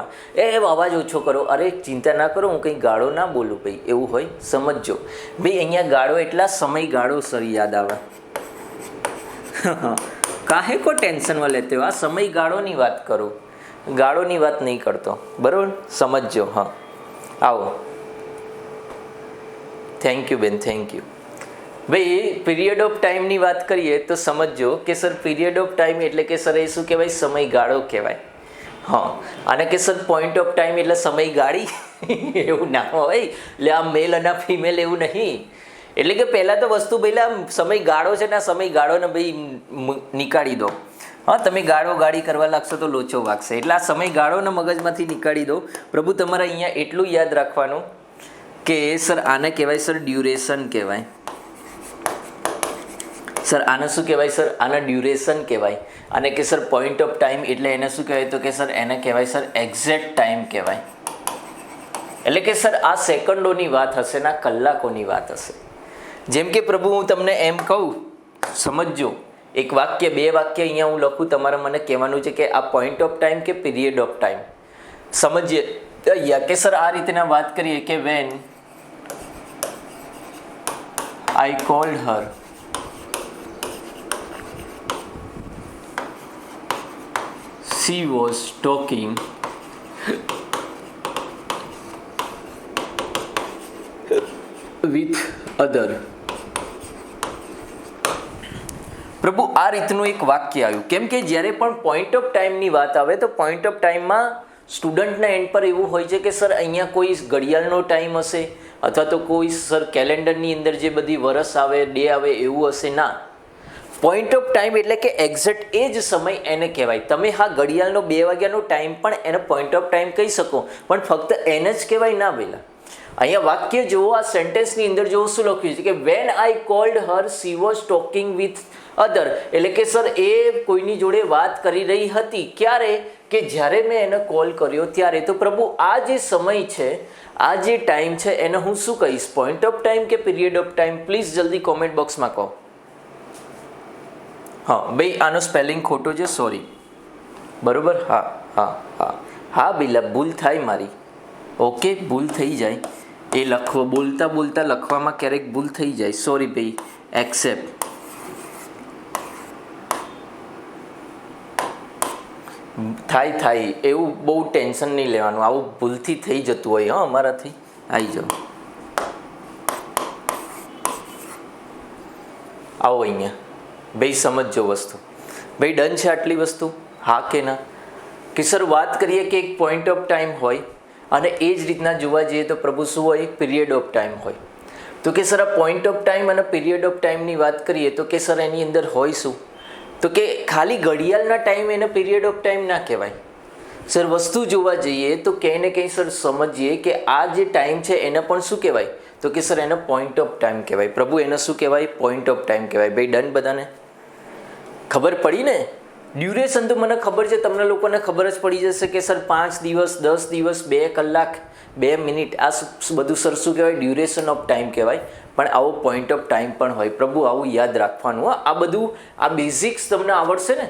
આ અવાજ ઓછો કરો. અરે ચિંતા ના કરો, હું કંઈ ગાળો ના બોલું ભાઈ, એવું હોય સમજજો ભાઈ. અહીંયા ગાળો એટલા સમય ગાળો સર યાદ આવે. કાહે કો ટેન્શનમાં લેતે હો, આ સમય ગાળોની વાત કરું, ગાળોની વાત નહીં કરતો, બરાબર? સમજજો. હા આવો. થેન્ક યુ બેન, થેન્ક યુ. ભાઈ પીરિયડ ઓફ ટાઈમની વાત કરીએ તો સમજો કે સર પીરિયડ ઓફ ટાઈમ એટલે કે સર એ શું કહેવાય? સમયગાળો કહેવાય. હા, અને કે સર પોઈન્ટ ઓફ ટાઈમ એટલે સમયગાળી એવું ના હોય. એટલે આ મેલ અને ફિમેલ એવું નહીં. એટલે કે પહેલાં તો વસ્તુ પહેલાં સમયગાળો છે ને, આ સમયગાળોને ભાઈ નીકાળી દો. હા, તમે ગાળો ગાળી કરવા લાગશો તો લોચો વાગશે. એટલે આ સમયગાળોને મગજમાંથી નીકાળી દો. પ્રભુ તમારે અહીંયા એટલું યાદ રાખવાનું કે સર આને કહેવાય સર ડ્યુરેશન કહેવાય. સર આને શું કહેવાય? સર આને ડ્યુરેશન કહેવાય. અને કે સર પોઈન્ટ ઓફ ટાઈમ એટલે એને શું કહેવાય? તો કે સર એને કહેવાય સર એક્ઝેક્ટ ટાઈમ કહેવાય. એટલે કે સર આ સેકન્ડોની વાત હશે ને કલાકોની વાત હશે. જેમ કે પ્રભુ હું તમને એમ કહું, સમજજો, એક વાક્ય 2 વાક્ય અહીંયા હું લખું, તમારે મને કહેવાનું છે કે આ પોઈન્ટ ઓફ ટાઈમ કે પીરિયડ ઓફ ટાઈમ. સમજીએ અહીંયા કે સર આ રીતના વાત કરીએ કે when I cold Har, she was talking with other. પ્રભુ આ રીતનું એક વાક્ય આવ્યું. કેમ કે જ્યારે પણ પોઈન્ટ ઓફ ટાઈમની વાત આવે તો પોઈન્ટ ઓફ ટાઈમમાં સ્ટુડન્ટના એન્ડ પર એવું હોય છે કે સર અહીંયા કોઈ ઘડિયાળનો ટાઈમ હશે અથવા તો કોઈ સર કેલેન્ડરની અંદર જે બધી વરસ આવે ડે આવે એવું હશે. ના, પોઈન્ટ ઓફ ટાઈમ એટલે કે એક્ઝેક્ટ એ જ સમય એને કહેવાય. તમે હા ઘડિયાળનો 2 વાગ્યાનો ટાઈમ પણ એને પોઈન્ટ ઓફ ટાઈમ કહી શકો, પણ ફક્ત એને જ કહેવાય ના પહેલાં. અહીંયા વાક્ય જુઓ, આ સેન્ટેન્સની અંદર જુઓ શું લખ્યું છે કે when I cold Har she was talking with other. એટલે કે સર એ કોઈની જોડે વાત કરી રહી હતી. ક્યારે? કે જ્યારે મેં એને કોલ કર્યો ત્યારે. તો પ્રભુ આ જે સમય છે, આ જે ટાઈમ છે એને હું શું કહીશ? પોઈન્ટ ઓફ ટાઈમ કે પીરિયડ ઓફ ટાઈમ? પ્લીઝ જલ્દી કોમેન્ટ બોક્સમાં કહો. હા ભાઈ, આનો સ્પેલિંગ ખોટો છે, સોરી. બરોબર? હા હા હા હા બિલા, ભૂલ થાય મારી. ઓકે, ભૂલ થઈ જાય એ બોલતા બોલતા લખવામાં ક્યારેક ભૂલ થઈ જાય. સોરી ભાઈ, એક્સેપ્ટ. થાય એવું બહુ ટેન્શન નહીં લેવાનું, આવું ભૂલથી થઈ જતું હોય. હા, અમારાથી આવી જાઓ, આવો અહીંયા ભાઈ, સમજજો વસ્તુ. ભાઈ ડન છે આટલી વસ્તુ? હા કે ના? કે સર વાત કરીએ કે એક પોઈન્ટ ઓફ ટાઈમ હોય અને એ જ રીતના જોવા જઈએ તો પ્રભુ શું હોય? પીરિયડ ઓફ ટાઈમ હોય. તો કે સર આ પોઈન્ટ ઓફ ટાઈમ અને પીરિયડ ઓફ ટાઈમની વાત કરીએ તો કે સર એની અંદર હોય શું? તો કે ખાલી ઘડિયાળના ટાઈમ એને પીરિયડ ઓફ ટાઈમ ના કહેવાય. સર વસ્તુ જોવા જઈએ તો કંઈ ને કંઈ સર સમજીએ કે આ જે ટાઈમ છે એને પણ શું કહેવાય? તો કે સર એને પોઈન્ટ ઓફ ટાઈમ કહેવાય. પ્રભુ એને શું કહેવાય? પોઈન્ટ ઓફ ટાઈમ કહેવાય. ભાઈ ડન? બધાને ખબર પડી ને? ડ્યુરેશન તો મને ખબર છે, તમને લોકોને ખબર જ પડી જશે કે સર 5 દિવસ, 10 દિવસ, 2 કલાક, 2 મિનિટ, આ બધું સર શું કહેવાય? ડ્યુરેશન ઓફ ટાઈમ કહેવાય. પણ આવો પોઈન્ટ ઓફ ટાઈમ પણ હોય. પ્રભુ આવું યાદ રાખવાનું. આ બધું, આ બેઝિક્સ તમને આવડશે ને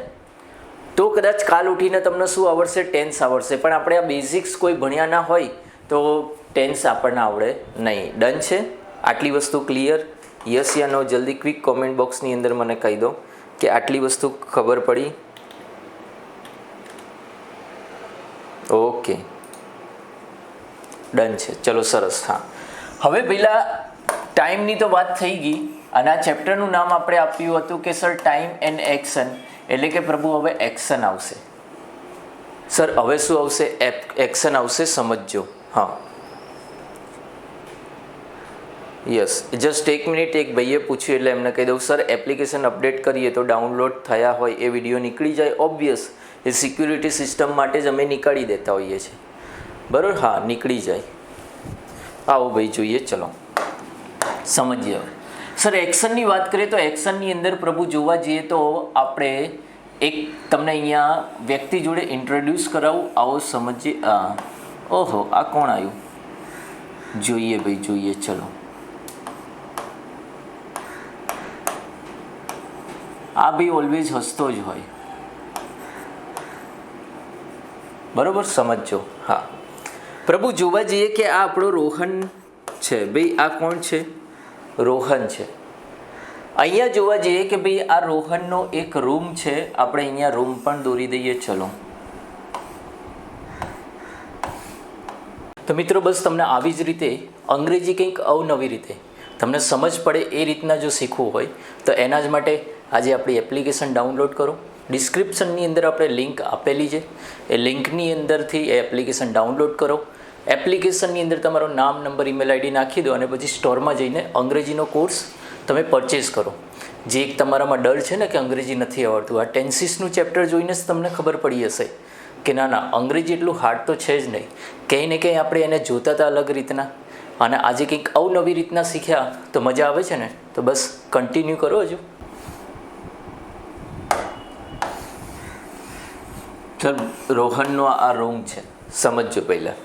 તો કદાચ કાલ ઉઠીને તમને શું આવડશે? ટેન્સ આવડશે. પણ આપણે આ બેઝિક્સ કોઈ ભણ્યા ના હોય તો ટેન્સ આપણને આવડે નહીં. ડન છે? આટલી વસ્તુ ક્લિયર? યસ યા નો? જલ્દી ક્વિક કોમેન્ટ બોક્સની અંદર મને કહી દો કે આટલી વસ્તુ ખબર પડી. ઓકે, ડન છે. ચલો સરસ. હા, હવે પહેલા ટાઈમની તો વાત થઈ ગઈ અને આ ચેપ્ટરનું નામ આપણે આપ્યું હતું કે સર ટાઈમ એન્ડ એક્શન. એટલે કે પ્રભુ હવે એક્શન આવશે. સર હવે શું આવશે? એક્શન આવશે. સમજજો. હા, યસ, જસ્ટ એક મિનિટ. એક ભાઈએ પૂછ્યું એટલે એમને કહી દઉં. સર એપ્લિકેશન અપડેટ કરીએ તો ડાઉનલોડ થયા હોય એ વિડીયો નીકળી જાય? ઓબ્વિયસ, એ સિક્યુરિટી સિસ્ટમ માટે જ અમે નીકાળી દેતા હોઈએ છીએ. બરાબર? હા, નીકળી જાય. આવો ભાઈ જોઈએ. ચલો સમજીએ. સર એક્શનની વાત કરીએ તો એક્શનની અંદર પ્રભુ જોવા જઈએ તો આપણે એક તમને અહીંયા વ્યક્તિ જોડે ઇન્ટ્રોડ્યુસ કરાવું. આવો સમજીએ. ઓહો, આ કોણ આવ્યું? જોઈએ ભાઈ, જોઈએ. ચલો, આ ભાઈ ઓલવેઝ હસતો જ હોય. બરોબર? સમજો. હા, પ્રભુ જોવા જઈએ કે આ આપણો રોહન છે. ભાઈ આ કોણ છે? રોહન છે. અહીંયા જોવા જઈએ કે ભાઈ આ રોહનનો એક રૂમ છે. આપણે અહીંયા રૂમ પણ દોરી દઈએ. ચલો તો મિત્રો, બસ તમને આવી જ રીતે અંગ્રેજી કંઈક અવનવી રીતે તમને સમજ પડે એ રીતના જો શીખવું હોય તો એના જ માટે આજે આપણી એપ્લિકેશન ડાઉનલોડ કરો. ડિસ્ક્રિપ્શનની અંદર આપણે લિંક આપેલી છે. એ લિંકની અંદરથી એ એપ્લિકેશન ડાઉનલોડ કરો. એપ્લિકેશનની અંદર તમારો નામ, નંબર, ઈમેલ આઈડી નાખી દો અને પછી સ્ટોરમાં જઈને અંગ્રેજીનો કોર્સ તમે પરચેસ કરો. જે એક તમારામાં ડર છે ને કે અંગ્રેજી નથી આવડતું, આ ટેન્સીસનું ચેપ્ટર જોઈને જ તમને ખબર પડી હશે કે ના ના, અંગ્રેજી એટલું હાર્ડ તો છે જ નહીં. કંઈ ને કંઈ આપણે એને જોતા હતા અલગ રીતના અને આજે કંઈક અવનવી રીતના શીખ્યા તો મજા આવે છે ને. તો બસ કન્ટિન્યુ કરો. હજુ સર રોહનનો આ રૂમ છે. સમજજો. પહેલાં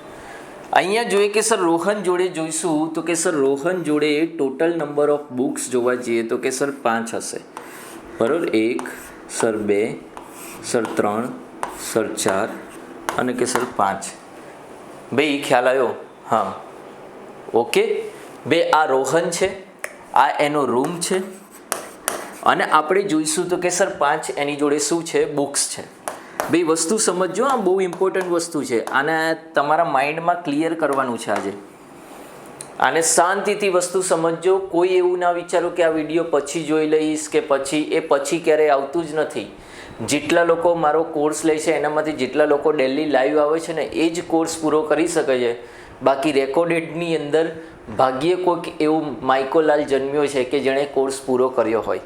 અહીંયા જોઈએ કે સર રોહન જોડે જોઈશું તો કે સર રોહન જોડે ટોટલ નંબર ઓફ બુક્સ જોવા જઈએ તો કે સર 5 હશે. બરાબર? 1, સર 2, સર 3, સર 4 અને કે સર 5. ભાઈ ખ્યાલ આવ્યો? હા, ઓકે. બે આ રોહન છે, આ એનો રૂમ છે અને આપણે જોઈશું તો કે સર 5 એની જોડે શું છે? બુક્સ છે. ભાઈ વસ્તુ સમજજો, આ બહુ ઇમ્પોર્ટન્ટ વસ્તુ છે. આને તમારા માઇન્ડમાં ક્લિયર કરવાનું છે આજે. આને શાંતિથી વસ્તુ સમજજો. કોઈ એવું ના વિચારો કે આ વિડીયો પછી જોઈ લઈશ કે પછી, એ પછી ક્યારેય આવતું જ નથી. જેટલા લોકો મારો કોર્સ લે છે એનામાંથી જેટલા લોકો ડેલી લાઈવ આવે છે ને એ જ કોર્સ પૂરો કરી શકે છે. બાકી રેકોર્ડેડની અંદર ભાગ્યે કોઈક એવું માઇકોલાલ જન્મ્યો છે કે જેણે કોર્સ પૂરો કર્યો હોય.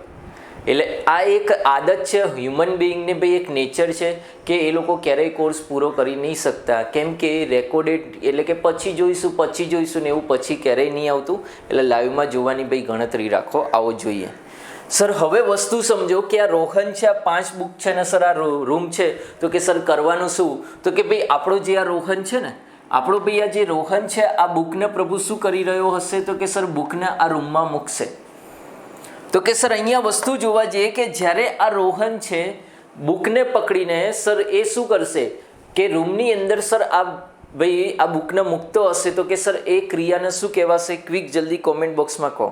એટલે આ એક આદત છે હ્યુમન બિઈંગને, ભાઈ એક નેચર છે કે એ લોકો ક્યારેય કોર્સ પૂરો કરી નહીં શકતા, કેમ કે રેકોર્ડેડ એટલે કે પછી જોઈશું ને એવું પછી ક્યારેય નહીં આવતું. એટલે લાઈવમાં જોવાની ભાઈ ગણતરી રાખો, આવો જોઈએ. સર હવે વસ્તુ સમજો કે આ રોહન છે, આ 5 બુક છે ને સર આ રૂમ છે, તો કે સર કરવાનું શું? તો કે ભાઈ આપણો જે આ રોહન છે ને, આપણો ભાઈ આ જે રોહન છે આ બુકને પ્રભુ શું કરી રહ્યો હશે? તો કે સર બુકને આ રૂમમાં મૂકશે. તો કે સર અહીંયા વસ્તુ જોવા જઈએ કે જ્યારે આ રોહન છે બુકને પકડીને સર એ શું કરશે કે રૂમની અંદર સર આ ભાઈ આ બુકને મૂકતો હશે, તો કે સર એ ક્રિયાને શું કહેવાશે? ક્વિક જલ્દી કોમેન્ટ બોક્સમાં કહો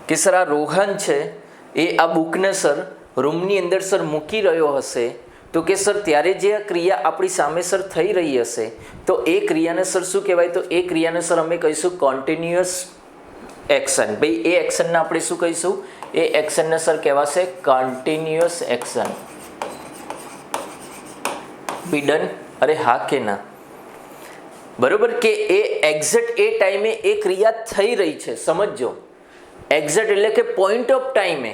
કે સર આ રોહન છે એ આ બુકને સર રૂમની અંદર સર મૂકી રહ્યો હશે, તો કે સર ત્યારે જે આ ક્રિયા આપણી સામે સર થઈ રહી હશે તો એ ક્રિયાને સર શું કહેવાય? તો એ ક્રિયાને સર અમે કહીશું કન્ટિન્યુઅસ એક્શન. ભાઈ એ એક્શનને આપણે શું કહીશું? એ એક્શનને સર કહેવાશે કન્ટિન્યુઅસ એક્શન. બી ડન? અરે હા કે ના? બરોબર કે એ એક્ઝેક્ટ એ ટાઈમે એ ક્રિયા થઈ રહી છે, સમજો. એક્ઝેક્ટ એટલે કે પોઈન્ટ ઓફ ટાઈમે,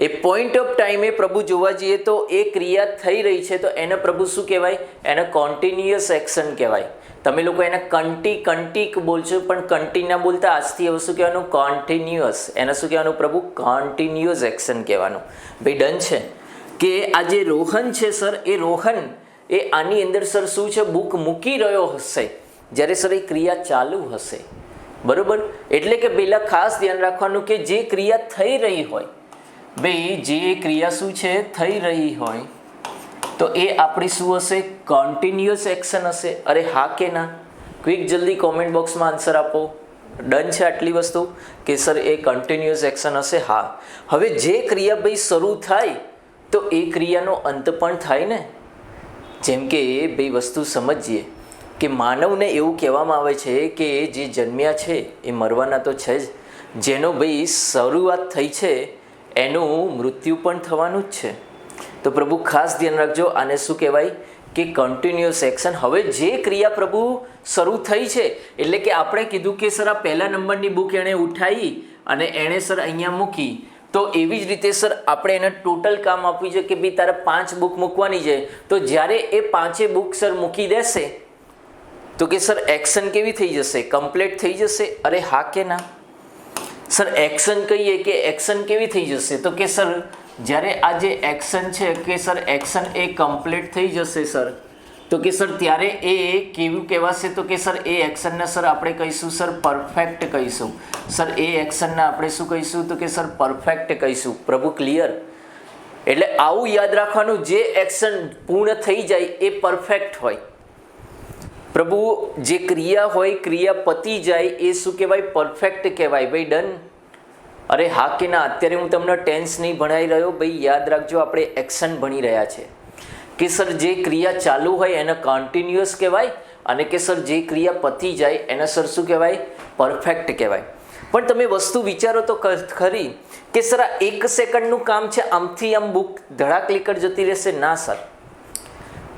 એ પોઈન્ટ ઓફ ટાઈમે પ્રભુ જોવા જઈએ તો એ ક્રિયા થઈ રહી છે, તો એને પ્રભુ શું કહેવાય? એને કોન્ટિન્યુઅસ એક્શન કહેવાય. તમે લોકો એને કંટીક બોલશો પણ કંટી ના બોલતા, આજથી હવે શું કહેવાનું? કોન્ટિન્યુઅસ. એને શું કહેવાનું પ્રભુ? કોન્ટિન્યુઅસ એક્શન કહેવાનું. ભાઈ ડન છે કે આ જે રોહન છે સર એ રોહન એ આની અંદર સર શું છે? બુક મૂકી રહ્યો હશે જ્યારે સર એ ક્રિયા ચાલુ હશે. બરોબર? એટલે કે પહેલાં ખાસ ધ્યાન રાખવાનું કે જે ક્રિયા થઈ રહી હોય, ભાઈ જે ક્રિયા શું છે થઈ રહી હોય તો એ આપણી શું હશે? કન્ટિન્યુઅસ એક્શન હશે. અરે હા કે ના? ક્વિક જલ્દી કોમેન્ટ બોક્સમાં આન્સર આપો. ડન છે આટલી વસ્તુ કે સર એ કન્ટિન્યુઅસ એક્શન હશે? હા. હવે જે ક્રિયા ભાઈ શરૂ થાય તો એ ક્રિયાનો અંત પણ થાય ને. જેમ કે ભાઈ વસ્તુ સમજીએ કે માનવને એવું કહેવામાં આવે છે કે જે જન્મ્યા છે એ મરવાના તો છે જ, જેનો ભાઈ શરૂઆત થઈ છે એનું મૃત્યુ પણ થવાનું જ છે. તો પ્રભુ ખાસ ધ્યાન રાખજો, આને શું કહેવાય? કે કન્ટિન્યુઅસ એક્શન. હવે જે ક્રિયા પ્રભુ શરૂ થઈ છે એટલે કે આપણે કીધું કે સર આ પહેલા નંબરની બુક એણે ઉઠાવી અને એણે સર અહીંયા મૂકી, તો એવી જ રીતે સર આપણે એને ટોટલ કામ આપ્યું છે કે ભાઈ તારે 5 બુક મૂકવાની છે, તો જ્યારે એ 5 બુક સર મૂકી દેશે તો કે સર એક્શન કેવી થઈ જશે? કમ્પ્લીટ થઈ જશે. અરે હા કે ના? સર એક્શન કહીએ કે એક્શન કેવી થઈ જશે? તો કે સર જ્યારે આ જે એક્શન છે કે સર એક્શન એ કમ્પ્લીટ થઈ જશે સર, તો કે સર ત્યારે એ કેવું કહેવાશે? તો કે સર એ એક્શનને સર આપણે કહીશું સર પરફેક્ટ કહીશું. સર એ એક્શનને આપણે શું કહીશું? તો કે સર પરફેક્ટ કહીશું. પ્રભુ ક્લિયર? એટલે આવું યાદ રાખવાનું, જે એક્શન પૂર્ણ થઈ જાય એ પરફેક્ટ હોય. પ્રભુ જે ક્રિયા હોય, ક્રિયા પતી જાય એ શું કહેવાય? પરફેક્ટ કહેવાય. ભાઈ ડન? અરે હા કે ના? અત્યારે હું તમને ટેન્સ નહીં ભણાવી રહ્યો ભાઈ, યાદ રાખજો આપણે એક્શન ભણી રહ્યા છે કે સર જે ક્રિયા ચાલુ હોય એને કન્ટિન્યુઅસ કહેવાય અને કે સર જે ક્રિયા પતી જાય એને સર શું કહેવાય? પરફેક્ટ કહેવાય. પણ તમે વસ્તુ વિચારો તો ખરી કે સર આ 1 સેકન્ડનું કામ છે, આમથી આમ બુક ધડાક લીકર જતી રહેશે? ના સર.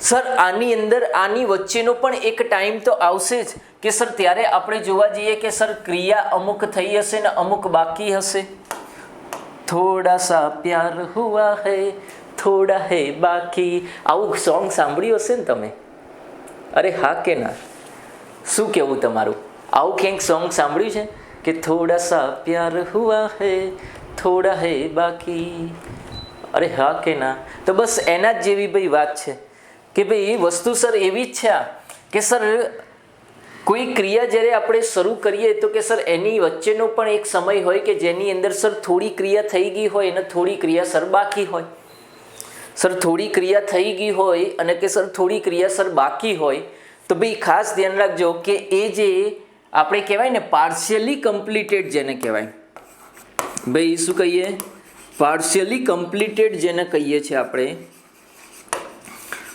સર આની અંદર આની વચ્ચેનો પણ એક ટાઈમ તો આવશે જ કે સર ત્યારે આપણે જોવા જઈએ કે સર ક્રિયા અમુક થઈ હશે ને અમુક બાકી હશે. થોડા સા પ્યાર હુઆ હૈ થોડા હૈ બાકી, આવું સોંગ સાંભળ્યું હશે ને તમે? અરે હા કે ના? શું કહેવું તમારું? આવું ક્યાંક સોંગ સાંભળ્યું છે કે થોડા સા પ્યાર હુઆ હૈ થોડા હૈ બાકી? અરે હા કે ના? તો બસ એના જ જેવી ભાઈ વાત છે કે ભાઈ એ વસ્તુ સર એવી જ છે કે સર કોઈ ક્રિયા જ્યારે આપણે શરૂ કરીએ તો કે સર એની વચ્ચેનો પણ એક સમય હોય કે જેની અંદર સર થોડી ક્રિયા થઈ ગઈ હોય અને થોડી ક્રિયા સર બાકી હોય. સર થોડી ક્રિયા થઈ ગઈ હોય અને કે સર થોડી ક્રિયા સર બાકી હોય, તો ભાઈ ખાસ ધ્યાન રાખજો કે એ જે આપણે કહેવાય ને પાર્શિયલી કમ્પ્લીટેડ જેને કહેવાય, ભાઈ શું કહીએ? પાર્શિયલી કમ્પ્લીટેડ જેને કહીએ છીએ આપણે,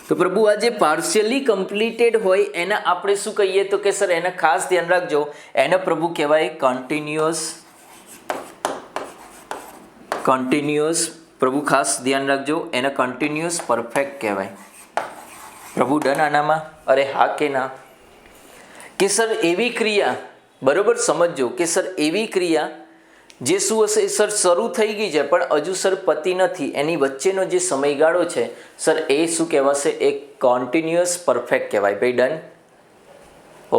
તો પ્રભુ આ જે પાર્શિયલી કમ્પ્લીટેડ હોય એને આપણે શું કહીએ? તો કે સર એને ખાસ ધ્યાન રાખજો, એને પ્રભુ કહેવાય કન્ટિન્યુઅસ પ્રભુ ખાસ ધ્યાન રાખજો, એને કન્ટિન્યુઅસ પરફેક્ટ કહેવાય. પ્રભુ ડન આનામાં? અરે હા કે ના? કે સર એવી ક્રિયા, બરોબર સમજજો કે સર એવી ક્રિયા જે શું હશે સર શરૂ થઈ ગઈ છે પણ હજુ સર પતી નથી, એની વચ્ચેનો જે સમયગાળો છે સર એ શું કહેવાશે? એક કન્ટિન્યુઅસ પરફેક્ટ કહેવાય. ભાઈ ડન?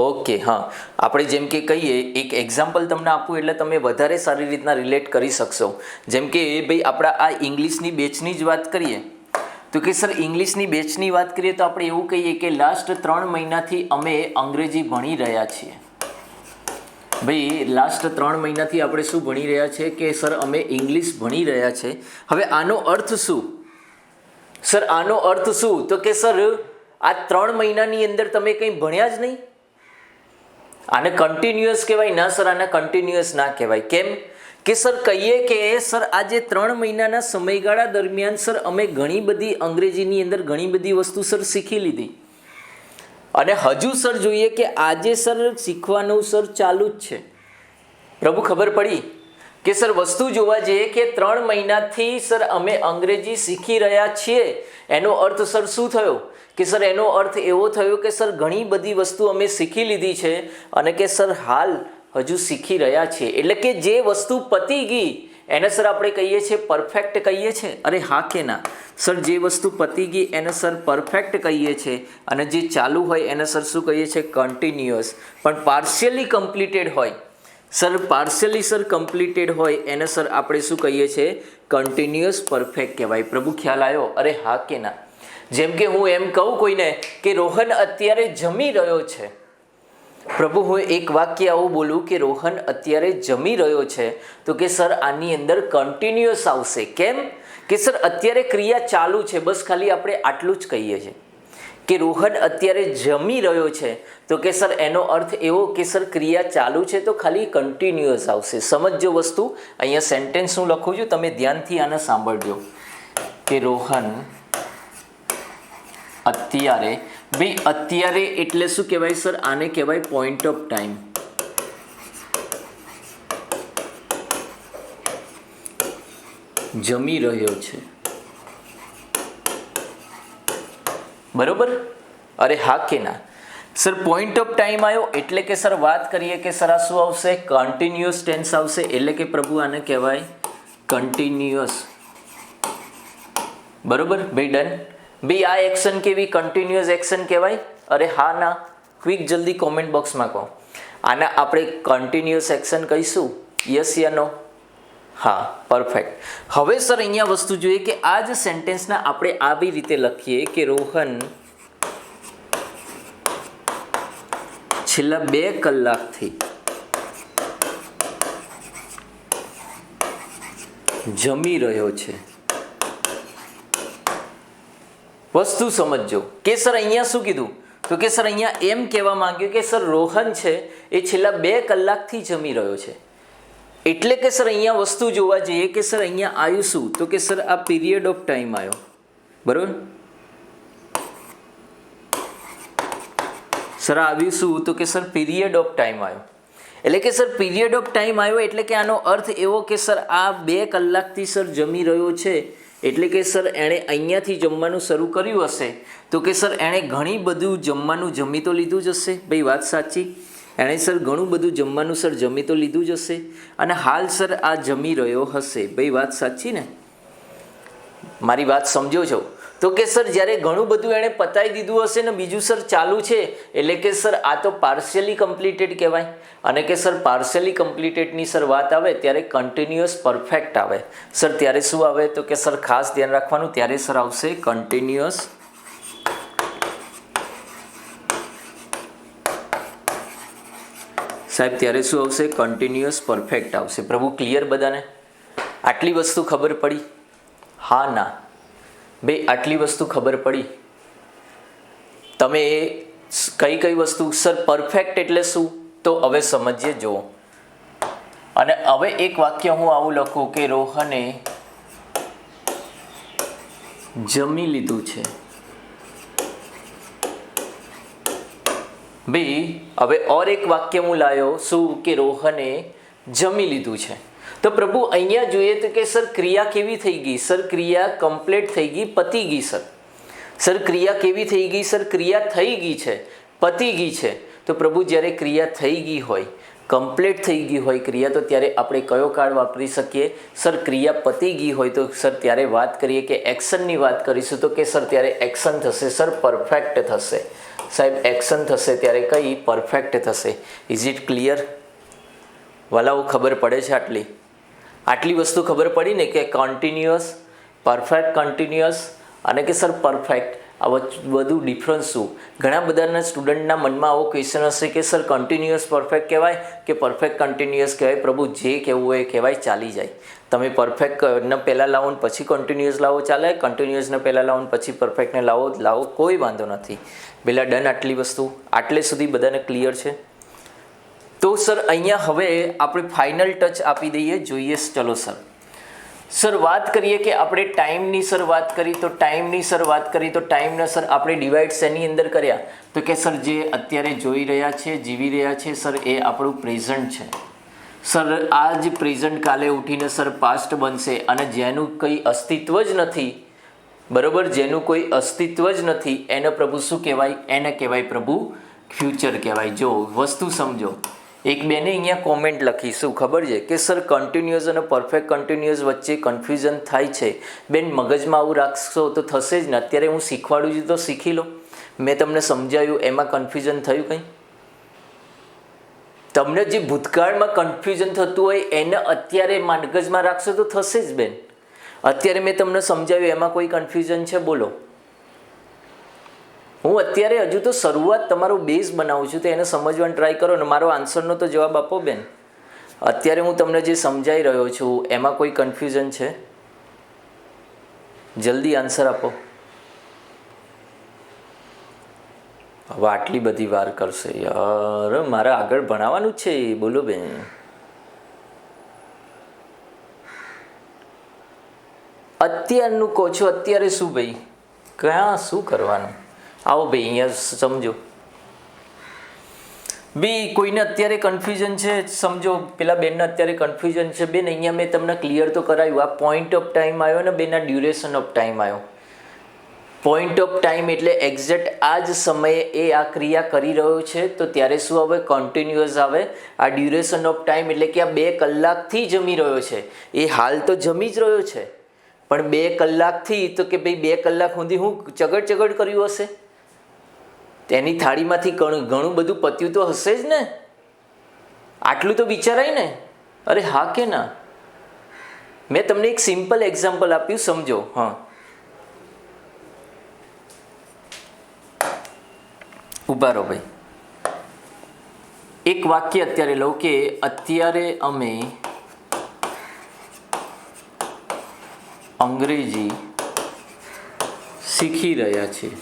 ઓકે. હા, આપણે જેમ કે કહીએ, એક એક્ઝામ્પલ તમને આપું એટલે તમે વધારે સારી રીતના રિલેટ કરી શકશો. જેમ કે ભાઈ આપણા આ ઇંગ્લિશની બેચની જ વાત કરીએ તો કે સર ઇંગ્લિશની બેચની વાત કરીએ તો આપણે એવું કહીએ કે લાસ્ટ 3 મહિનાથી અમે અંગ્રેજી ભણી રહ્યા છીએ. ભાઈ લાસ્ટ 3 મહિનાથી આપણે શું ભણી રહ્યા છીએ? કે સર અમે ઇંગ્લિશ ભણી રહ્યા છે. હવે આનો અર્થ શું? સર આનો અર્થ શું? તો કે સર આ 3 મહિનાની અંદર તમે કંઈ ભણ્યા જ નહીં. આને કન્ટિન્યુઅસ કહેવાય? ના સર, આને કન્ટિન્યુઅસ ના કહેવાય. કેમ? કે સર કહીએ કે સર આ જે 3 મહિનાના સમયગાળા દરમિયાન સર અમે ઘણી બધી અંગ્રેજીની અંદર ઘણી બધી વસ્તુ સર શીખી લીધી અને હજુ સર જોઈએ કે આજે સર શીખવાનું સર ચાલુ જ છે. પ્રભુ ખબર પડી? કે સર વસ્તુ જોવા જઈએ કે 3 મહિનાથી સર અમે અંગ્રેજી શીખી રહ્યા છીએ, એનો અર્થ સર શું થયો? કે સર એનો અર્થ એવો થયો કે સર ઘણી બધી વસ્તુ અમે શીખી લીધી છે અને કે સર હાલ હજુ શીખી રહ્યા છીએ. એટલે કે જે વસ્તુ પતી ગઈ એને સર આપણે કહીએ છીએ પરફેક્ટ કહીએ છીએ. અરે હા કે ના? સર જે વસ્તુ પતી ગઈ એને સર પરફેક્ટ કહીએ છીએ અને જે ચાલુ હોય એને સર શું કહીએ છીએ? કન્ટિન્યુઅસ. પણ પાર્શિયલી કમ્પ્લીટેડ હોય સર, પાર્શિયલી સર કમ્પ્લીટેડ હોય એને સર આપણે શું કહીએ છીએ? કન્ટિન્યુઅસ પરફેક્ટ કહેવાય. પ્રભુ ખ્યાલ આવ્યો? અરે હા કે ના? જેમ કે હું એમ કહું કોઈને કે રોહન અત્યારે જમી રહ્યો છે. પ્રભુ હું એક વાક્ય આવું બોલું કે રોહન અત્યારે જમી રહ્યો છે તો કે સર આની અંદર કન્ટિન્યુઅસ આવશે. કેમ? કે સર અત્યારે ક્રિયા ચાલુ છે. બસ ખાલી આપણે આટલું જ કહીએ છીએ કે રોહન અત્યારે જમી રહ્યો છે તો કે સર એનો અર્થ એવો કે સર ક્રિયા ચાલુ છે તો ખાલી કન્ટિન્યુઅસ આવશે. સમજજો વસ્તુ. અહીંયા સેન્ટેન્સ હું લખું છું, તમે ધ્યાનથી આને સાંભળજો કે રોહન અત્યારે, ભાઈ અત્યારે એટલે શું કહેવાય સર? આને કહેવાય પોઈન્ટ ઓફ ટાઈમ. જમી રહ્યો છે, બરોબર? અરે હા કે ના? સર પોઈન્ટ ઓફ ટાઈમ આવ્યો એટલે કે સર વાત કરીએ કે સર આ શું આવશે? કન્ટિન્યુઅસ ટેન્સ આવશે. એટલે કે પ્રભુ આને કહેવાય કન્ટિન્યુઅસ. બરોબર ભાઈ ડન? ભાઈ આ એક્શન કેવી? કન્ટિન્યુઅસ એક્શન કહેવાય? અરે હા ના? ક્વિક જલ્દી કોમેન્ટ બોક્સમાં કહો. આના આપણે કન્ટિન્યુઅસ એક્શન કહીશું? યસ યા નો? હા, પરફેક્ટ. હવે સર અહીંયા વસ્તુ જોઈએ કે આ જ સેન્ટેન્સના આપણે આવી રીતે લખીએ કે રોહન છેલ્લા 2 કલાકથી જમી રહ્યો છે. વસ્તુ સમજજો કે સર અહીંયા શું કીધું? તો કે સર અહીંયા એમ કહેવા માંગ્યું કે સર રોહન છે એ છેલ્લા 2 કલાકથી જમી રહ્યો છે. એટલે કે સર અહીંયા વસ્તુ જોવા જઈએ કે સર અહીંયા આવ્યું શું? તો કે સર આ પીરિયડ ઓફ ટાઈમ આવ્યો. બરોબર? સર આવ્યું શું? તો કે સર પીરિયડ ઓફ ટાઈમ આવ્યો. એટલે કે સર પીરિયડ ઓફ ટાઈમ આવ્યો એટલે કે આનો અર્થ એવો કે સર આ 2 કલાકથી સર જમી રહ્યો છે. એટલે કે સર એણે અહીંયાથી જમવાનું શરૂ કર્યું હશે તો કે સર એણે ઘણી બધું જમવાનું જમી તો લીધું જ હશે. ભાઈ વાત સાચી? એણે સર ઘણું બધું જમવાનું સર જમી તો લીધું જ હશે અને હાલ સર આ જમી રહ્યો હશે. ભાઈ વાત સાચી ને? મારી વાત સમજો છો? તો કે સર જ્યારે ઘણું બધું એણે પતાવી દીધું હશે ને બીજું સર ચાલુ છે એટલે કે સર આ તો પાર્શિયલી કમ્પ્લીટેડ કહેવાય. અને કે સર પાર્શિયલી કમ્પ્લીટેડની સર વાત આવે ત્યારે કન્ટિન્યુઅસ પરફેક્ટ આવે. સર ત્યારે શું આવે? તો કે સર ખાસ ધ્યાન રાખવાનું, ત્યારે સર આવશે કન્ટિન્યુઅસ. સાહેબ ત્યારે શું આવશે? કન્ટિન્યુઅસ પરફેક્ટ આવશે. પ્રભુ ક્લિયર બધાને? આટલી વસ્તુ ખબર પડી? હા ના? ભાઈ આટલી વસ્તુ ખબર પડી? તમે કઈ કઈ વસ્તુ? સર પરફેક્ટ એટલે શું? તો હવે સમજીએ. જુઓ, અને હવે એક વાક્ય હું આવું લખું કે રોહને જમી લીધું છે. ભાઈ હવે ઓર એક વાક્ય હું લાવ્યો શું? કે રોહને જમી લીધું છે. તો પ્રભુ અહીંયા જોઈએ તો કે સર ક્રિયા કેવી થઈ ગઈ? સર ક્રિયા કમ્પ્લીટ થઈ ગઈ, પતી ગઈ સર. સર ક્રિયા કેવી થઈ ગઈ? સર ક્રિયા થઈ ગઈ છે, પતી ગઈ છે. તો પ્રભુ જ્યારે ક્રિયા થઈ ગઈ હોય, કમ્પ્લીટ થઈ ગઈ હોય ક્રિયા, તો ત્યારે આપણે કયો કાળ વાપરી શકીએ? સર ક્રિયા પતી ગઈ હોય તો સર ત્યારે વાત કરીએ કે એક્શનની વાત કરીશું, તો કે સર ત્યારે એક્શન થશે સર પરફેક્ટ થશે. સાહેબ એક્શન થશે ત્યારે કઈ? પરફેક્ટ થશે. Is it clear? વાલાઓ ખબર પડે છે? આટલી વસ્તુ ખબર પડી ને કે કન્ટિન્યુઅસ, પરફેક્ટ કન્ટિન્યુઅસ અને કે સર પરફેક્ટ, આ બધું ડિફરન્સ શું? ઘણા બધાના સ્ટુડન્ટના મનમાં આવો ક્વેશ્ચન હશે કે સર કન્ટિન્યુઅસ પરફેક્ટ કહેવાય કે પરફેક્ટ કન્ટિન્યુઅસ કહેવાય? પ્રભુ જે કહેવું હોય એ કહેવાય, ચાલી જાય. તમે પરફેક્ટને પહેલાં લાવો ને પછી કન્ટિન્યુઅસ લાવો ચાલે, કન્ટિન્યુઅસને પહેલાં લાવો ને પછી પરફેક્ટને લાવો, કોઈ વાંધો નથી. પહેલાં ડન. આટલી વસ્તુ આટલે સુધી બધાને ક્લિયર છે? તો સર અહીંયા હવે આપણે ફાઇનલ ટચ આપી દઈએ. જોઈએ ચલો સર વાત કરીએ કે આપણે ટાઈમની સર વાત કરી તો ટાઈમને સર આપણે ડિવાઈડ શેની અંદર કર્યા? તો કે સર જે અત્યારે જોઈ રહ્યા છે, જીવી રહ્યા છે સર, એ આપણું પ્રેઝન્ટ છે સર. આ જ પ્રેઝન્ટ કાલે ઉઠીને સર પાસ્ટ બનશે અને જેનું કંઈ અસ્તિત્વ જ નથી, બરાબર, જેનું કોઈ અસ્તિત્વ જ નથી એને પ્રભુ શું કહેવાય? એને કહેવાય પ્રભુ ફ્યુચર કહેવાય. જો વસ્તુ સમજો. એક બેને અહીંયા કોમેન્ટ લખી, શું ખબર છે કે સર કન્ટિન્યુઅસ અને પરફેક્ટ કન્ટિન્યુઅસ વચ્ચે કન્ફ્યુઝન થાય છે. બેન મગજમાં આવું રાખશો તો થશે જ ને. અત્યારે હું શીખવાડું છું તો શીખી લો. મેં તમને સમજાવ્યું એમાં કન્ફ્યુઝન થયું કંઈ? તમને જે ભૂતકાળમાં કન્ફ્યુઝન થતું હોય એને અત્યારે મગજમાં રાખશો તો થશે જ બેન. અત્યારે મેં તમને સમજાવ્યું એમાં કોઈ કન્ફ્યુઝન છે? બોલો. હું અત્યારે હજુ તો શરૂઆત, તમારો બેઝ બનાવું છું, તો એને સમજવાનો ટ્રાય કરો ને મારો આન્સરનો તો જવાબ આપો બેન. અત્યારે હું તમને જે સમજાઈ રહ્યો છું એમાં કોઈ કન્ફ્યુઝન છે? જલ્દી આન્સર આપો. હવે આટલી બધી વાર કરશે યાર, મારે આગળ ભણાવવાનું જ છે. બોલો બેન. અત્યારનું કહો છો, અત્યારે શું ભાઈ? ક્યાં શું કરવાનું? આવો ભાઈ અહીંયા સમજો. બી કોઈને અત્યારે કન્ફ્યુઝન છે? સમજો. પેલા બેનને અત્યારે કન્ફ્યુઝન છે. બેન અહીંયા મેં તમને ક્લિયર તો કરાવ્યું. આ પોઈન્ટ ઓફ ટાઈમ આવ્યો ને બેન, આ ડ્યુરેશન ઓફ ટાઈમ આવ્યો. પોઈન્ટ ઓફ ટાઈમ એટલે એક્ઝેક્ટ આ જ સમયે એ આ ક્રિયા કરી રહ્યો છે, તો ત્યારે શું આવે? કન્ટિન્યુઅસ આવે. આ ડ્યુરેશન ઓફ ટાઈમ એટલે કે આ 2 કલાકથી જમી રહ્યો છે. એ હાલ તો જમી જ રહ્યો છે, પણ 2 કલાકથી, તો કે ભાઈ 2 કલાક સુધી હું ચગડ કર્યું હશે? તેની થાળીમાંથી ઘણું બધું પત્યું તો હશે જ ને. આટલું તો વિચારાય ને. અરે હા કે ના? મેં તમને એક સિમ્પલ એક્ઝામ્પલ આપ્યું, સમજો. હા, ઊભા રહો ભાઈ. એક વાક્ય અત્યારે લઉં કે અત્યારે અમે અંગ્રેજી શીખી રહ્યા છીએ.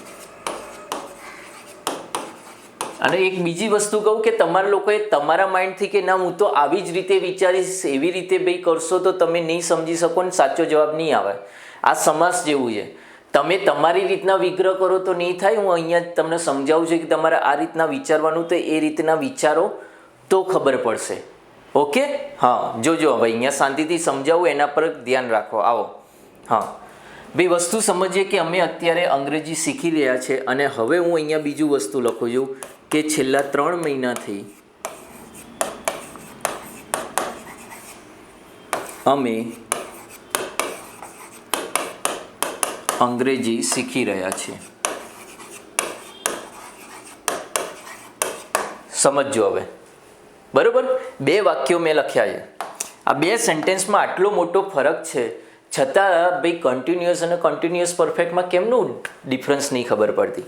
અને એક બીજી વસ્તુ કહું કે તમારા લોકોએ તમારા માઇન્ડથી કે ના હું તો આવી જ રીતે વિચારીશ, એવી રીતે ભાઈ કરશો તો તમે નહીં સમજી શકો ને સાચો જવાબ નહીં આવે. આ સમાસ જેવું છે. તમે તમારી રીતના વિગ્રહ કરો તો નહીં થાય. હું અહીંયા તમને સમજાવું છું કે તમારે આ રીતના વિચારવાનું, તો એ રીતના વિચારો તો ખબર પડશે. ઓકે? હા, જોજો હવે અહીંયા શાંતિથી સમજાવું, એના પર ધ્યાન રાખો. આવો. હા ભાઈ, વસ્તુ સમજીએ કે અમે અત્યારે અંગ્રેજી શીખી રહ્યા છે. અને હવે હું અહીંયા બીજું વસ્તુ લખું છું કે છેલ્લા 3 મહિનાથી અમે અંગ્રેજી શીખી રહ્યા છીએ. સમજો હવે. બરાબર? 2 વાક્યો મેં લખ્યા છે. આ 2 સેન્ટેન્સમાં આટલો મોટો ફરક છે, છતાં ભાઈ કન્ટિન્યુઅસ અને કન્ટિન્યુઅસ પરફેક્ટમાં કેમનું ડિફરન્સ નહીં ખબર પડતી?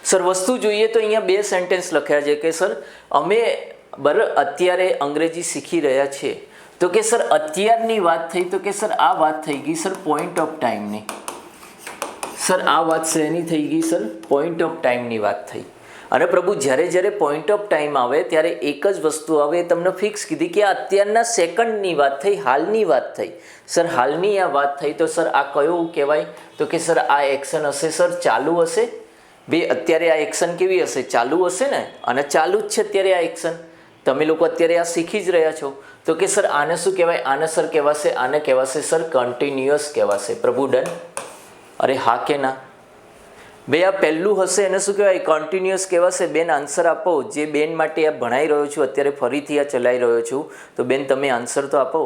સર વસ્તુ જોઈએ તો અહીંયા 2 સેન્ટેન્સ લખ્યા છે કે સર અમે અત્યારે અંગ્રેજી શીખી રહ્યા છીએ. તો કે સર અત્યારની વાત થઈ, તો કે સર આ વાત થઈ ગઈ સર પોઈન્ટ ઓફ ટાઈમની. સર આ વાત શેની થઈ ગઈ? સર પોઈન્ટ ઓફ ટાઈમની વાત થઈ. અને પ્રભુ જ્યારે પોઈન્ટ ઓફ ટાઈમ આવે ત્યારે એક જ વસ્તુ આવે, એ તમને ફિક્સ કીધી કે આ અત્યારના સેકન્ડની વાત થઈ, હાલની વાત થઈ. સર હાલની આ વાત થઈ, તો સર આ કયું કહેવાય? તો કે સર આ એક્શન હશે સર ચાલુ હશે. ભાઈ અત્યારે આ એક્શન કેવી હશે? ચાલુ હશે ને. અને ચાલુ જ છે અત્યારે આ એક્શન. તમે લોકો અત્યારે આ શીખી જ રહ્યા છો. તો કે સર આને શું કહેવાય? આને સર કહેવાશે, આને કહેવાશે સર કન્ટિન્યુઅસ કહેવાશે. પ્રભુ ડન? અરે હા કે ના? ભાઈ આ પહેલું હશે એને શું કહેવાય? કન્ટિન્યુઅસ કહેવાશે. બેન આન્સર આપો. જે બેન માટે આ ભણાઈ રહ્યો છું, અત્યારે ફરીથી આ ચલાવી રહ્યો છું, તો બેન તમે આન્સર તો આપો.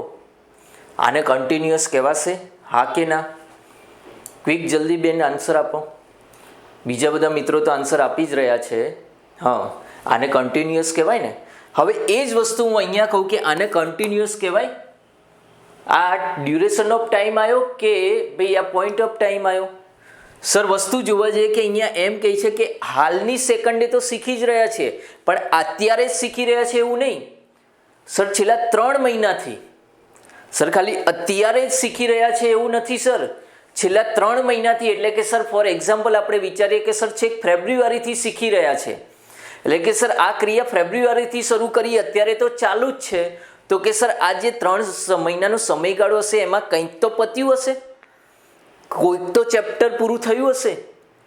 આને કન્ટિન્યુઅસ કહેવાશે? હા કે ના? ક્વિક જલ્દી બેન આન્સર આપો. બીજા બધા મિત્રો તો આન્સર આપી જ રહ્યા છે. હા, આને કન્ટિન્યુઅસ કહેવાય ને. હવે એ જ વસ્તુ હું અહીંયા કહું કે આને કન્ટિન્યુઅસ કહેવાય. આ ડ્યુરેશન ઓફ ટાઈમ આવ્યો કે ભાઈ આ પોઈન્ટ ઓફ ટાઈમ આવ્યો? સર વસ્તુ જોવા જઈએ કે અહીંયા એમ કહે છે કે હાલની સેકન્ડે તો શીખી જ રહ્યા છે, પણ અત્યારે જ શીખી રહ્યા છે એવું નહીં. સર છેલ્લા 3 મહિનાથી. સર ખાલી અત્યારે જ શીખી રહ્યા છે એવું નથી સર, છેલ્લા 3 મહિનાથી. એટલે કે સર ફોર એક્ઝામ્પલ આપણે વિચારીએ કે સર છેક ફેબ્રુઆરીથી શીખી રહ્યા છે. એટલે કે સર આ ક્રિયા ફેબ્રુઆરીથી શરૂ કરી, અત્યારે તો ચાલુ જ છે. તો કે સર આ જે 3 મહિનાનો સમયગાળો હશે એમાં કંઈક તો પત્યું હશે, કોઈક તો ચેપ્ટર પૂરું થયું હશે,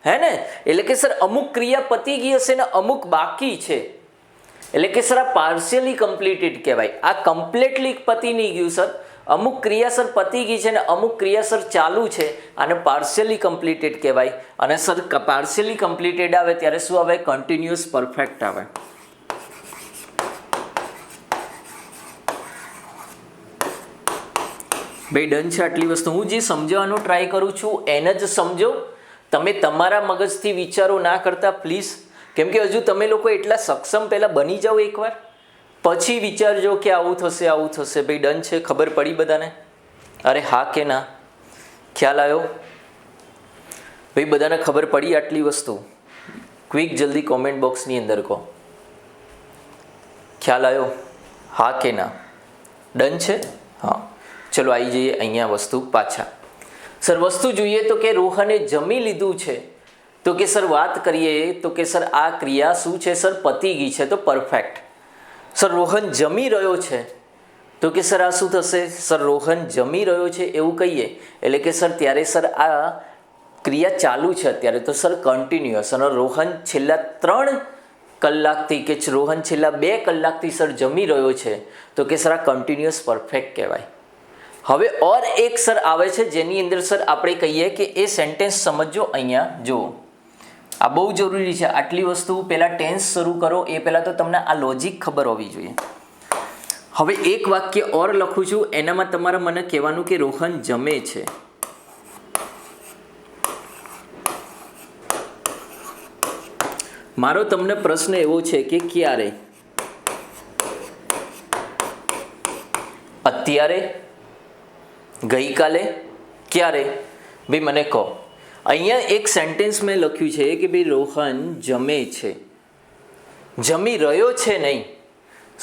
હે ને? એટલે કે સર અમુક ક્રિયા પતી ગઈ હશે ને અમુક બાકી છે. એટલે કે સર આ પાર્શિયલી કમ્પ્લીટેડ કહેવાય. આ કમ્પ્લીટલી પતી નહીં ગયું સર. અમુક ક્રિયા સર પતી ગઈ છે ને અમુક ક્રિયા સર ચાલુ છે, અને પાર્શિયલી કમ્પ્લીટેડ કહેવાય. અને સર પાર્શિયલી કમ્પ્લીટેડ આવે ત્યારે શું આવે? કન્ટિન્યુઅસ પરફેક્ટ આવે. ભાઈ ડન છે આટલી વસ્તુ? હું જે સમજાવવાનો ટ્રાય કરું છું એને જ સમજો. તમે તમારા મગજથી વિચારો ના કરતા પ્લીઝ. કેમ કે હજુ તમે લોકો એટલા સક્ષમ પહેલાં બની જાઓ એકવાર, પછી વિચારજો કે આવું થશે આવું થશે. ભાઈ ડન છે? ખબર પડી બધાને? અરે હા કે ના? ખ્યાલ આવ્યો? ભાઈ બધાને ખબર પડી આટલી વસ્તુ? ક્વિક જલ્દી કોમેન્ટ બોક્સની અંદર કહો. ખ્યાલ આવ્યો? હા કે ના? ડન છે? હા, ચલો આવી જઈએ અહીંયા વસ્તુ પાછા. સર વસ્તુ જોઈએ તો કે રોહને જમી લીધું છે. તો કે સર વાત કરીએ તો કે સર આ ક્રિયા શું છે? સર પતી ગઈ છે, તો પરફેક્ટ. સર રોહન જમી રહ્યો છે, તો કે સર આ શું થશે? સર રોહન જમી રહ્યો છે એવું કહીએ એટલે કે સર ત્યારે સર આ ક્રિયા ચાલુ છે અત્યારે, તો સર કન્ટિન્યુઅસ. અને રોહન છેલ્લા 3 કલાકથી કે રોહન છેલ્લા 2 કલાકથી સર જમી રહ્યો છે, તો કે સર આ કન્ટિન્યુઅસ પરફેક્ટ કહેવાય. હવે ઓર એક સર આવે છે જેની અંદર સર આપણે કહીએ કે એ સેન્ટેન્સ સમજો. અહીંયા જુઓ, આ બહુ જરૂરી છે. આટલી વસ્તુ પહેલાં ટેન્સ શરૂ કરો એ પહેલાં તો તમને આ લોજિક ખબર હોવી જોઈએ. હવે એક વાક્ય ઓર લખું છું, એનામાં તમારે મને કહેવાનું કે રોહન જમે છે. મારો તમને પ્રશ્ન એવો છે કે ક્યારે? અત્યારે? ગઈકાલે? ક્યારે? ભાઈ મને કહો. અહીંયા એક સેન્ટેન્સ મેં લખ્યું છે કે ભાઈ રોહન જમે છે. જમી રહ્યો છે નહીં,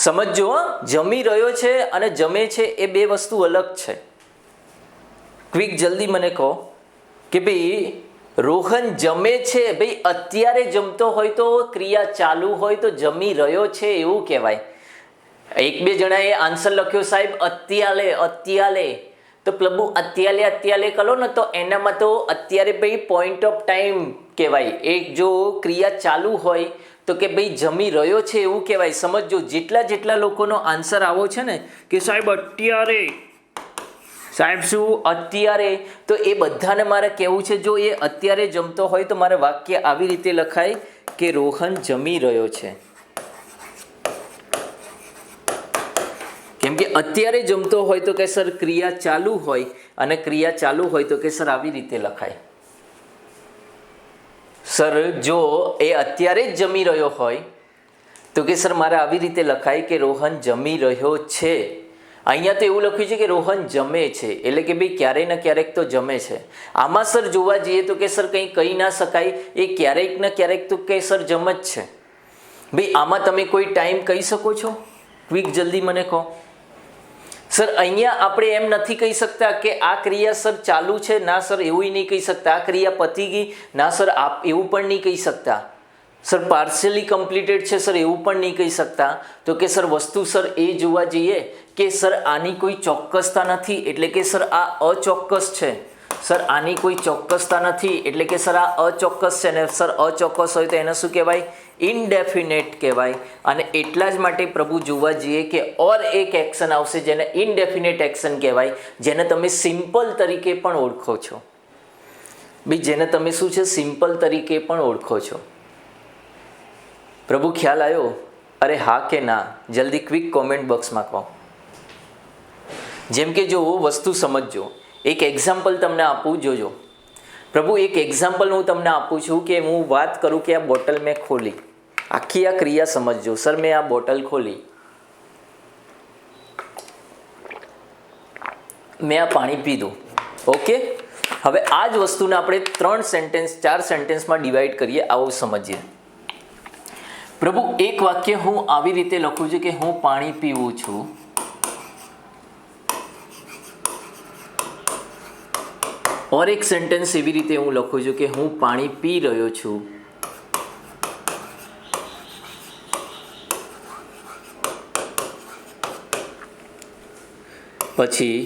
સમજો. જમી રહ્યો છે અને જમે છે એ 2 વસ્તુ અલગ છે. ક્વિક જલ્દી મને કહો કે ભાઈ રોહન જમે છે. ભાઈ અત્યારે જમતો હોય તો ક્રિયા ચાલુ હોય તો જમી રહ્યો છે એવું કહેવાય. 1-2 જણાએ આન્સર લખ્યો સાહેબ અત્યારે અત્યારે. તો પ્રભુ અત્યારે કરો ને, તો એનામાં તો અત્યારે ભાઈ પોઈન્ટ ઓફ ટાઈમ કહેવાય. એક જો ક્રિયા ચાલુ હોય તો કે ભાઈ જમી રહ્યો છે એવું કહેવાય. સમજો, જેટલા લોકોનો આન્સર આવો છે ને કે સાહેબ અત્યારે, સાહેબ શું અત્યારે, તો એ બધાને મારે કહેવું છે જો એ અત્યારે જમતો હોય તો મારે વાક્ય આવી રીતે લખાય કે રોહન જમી રહ્યો છે. કેમ કે અત્યારે જમતો હોય તો કે સર ક્રિયા ચાલુ હોય, અને ક્રિયા ચાલુ હોય તો કે સર આવી રીતે લખાય. સર જો એ અત્યારે જ જમી રહ્યો હોય તો કે સર મારે આવી રીતે લખાય કે રોહન જમી રહ્યો છે. અહીંયા તો એવું લખ્યું છે કે રોહન જમે છે, એટલે કે ભાઈ ક્યારેય ને ક્યારેક તો જમે છે. આમાં સર જોવા જઈએ તો કે સર કંઈ કહી ના શકાય, એ ક્યારેક ને ક્યારેક તો કે સર જમ જ છે. ભાઈ આમાં તમે કોઈ ટાઈમ કહી શકો છો? ક્વિક જલ્દી મને કહો. સર અહીંયા આપણે એમ નથી કહી શકતા કે આ ક્રિયા સર ચાલુ છે, ના સર એવું નહીં કહી શકતા. આ ક્રિયા પતી ગઈ, ના સર આપ એવું પણ નહીં કહી શકતા. સર પાર્શિયલી કમ્પ્લીટેડ છે સર એવું પણ નહીં કહી શકતા. તો કે સર વસ્તુ સર એ જોવા જઈએ કે સર આની કોઈ ચોક્કસતા નથી, એટલે કે સર આ અચોક્કસ છે. સર આની કોઈ ચોક્કસતા નથી એટલે કે સર આ અચોક્કસ છે, ને સર અચોક્કસ હોય તો એને શું કહેવાય? ઇનડેફિનેટ કહેવાય. અને એટલા જ માટે પ્રભુ જોવા જઈએ કે ઓર એક એક્શન આવશે જેને ઇનડેફિનેટ એક્શન કહેવાય, જેને તમે સિમ્પલ તરીકે પણ ઓળખો છો. ભાઈ જેને તમે શું છે સિમ્પલ તરીકે પણ ઓળખો છો. પ્રભુ ખ્યાલ આવ્યો? અરે હા કે ના, જલ્દી ક્વિક કોમેન્ટ બોક્સમાં કહો. જેમ કે જો વસ્તુ સમજજો, એક એક્ઝામ્પલ તમને આપું, જોજો. પ્રભુ એક એક્ઝામ્પલ હું તમને આપું છું કે હું વાત કરું કે આ બોટલ મેં ખોલી, આખી આ ક્રિયા સમજજો. સર મેં આ બોટલ ખોલી, મેં આ પાણી પીધું, ઓકે. હવે આ જ વસ્તુને આપણે 3 સેન્ટેન્સ 4 સેન્ટેન્સમાં ડિવાઈડ કરીએ, આવું સમજીએ. પ્રભુ એક વાક્ય હું આવી રીતે લખું છું કે હું પાણી પીવું છું, ઓર એક સેન્ટેન્સ એવી રીતે હું લખું છું કે હું પાણી પી રહ્યો છું. પછી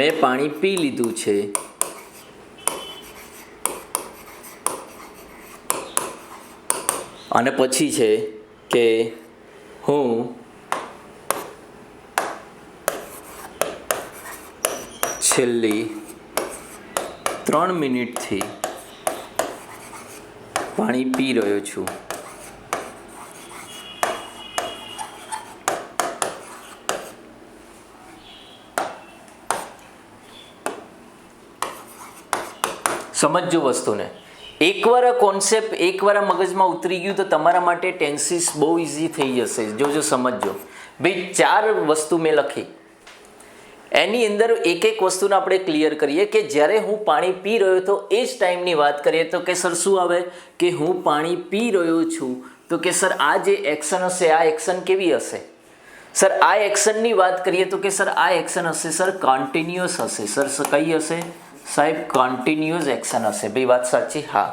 મેં પાણી પી લીધું છે. અને પછી છે કે હું છેલ્લી 3 મિનિટથી પાણી પી રહ્યો છું. સમજજો વસ્તુને. એકવાર આ કોન્સેપ્ટ એકવાર આ મગજમાં ઉતરી ગયું તો તમારા માટે ટેન્સીસ બહુ ઇઝી થઈ જશે. જોજો સમજજો. ભાઈ 4 વસ્તુ મેં લખી, એની અંદર એક એક વસ્તુને આપણે ક્લિયર કરીએ કે જ્યારે હું પાણી પી રહ્યો હતો એ જ ટાઈમની વાત કરીએ તો કે સર શું આવે કે હું પાણી પી રહ્યો છું, તો કે સર આ જે એક્શન હશે આ એક્શન કેવી હશે? સર આ એક્શનની વાત કરીએ તો કે સર આ એક્શન હશે સર કન્ટિન્યુઅસ હશે. સર કઈ હશે સાહેબ? કન્ટિન્યુઅસ એક્શન હશે. ભાઈ વાત સાચી? હા.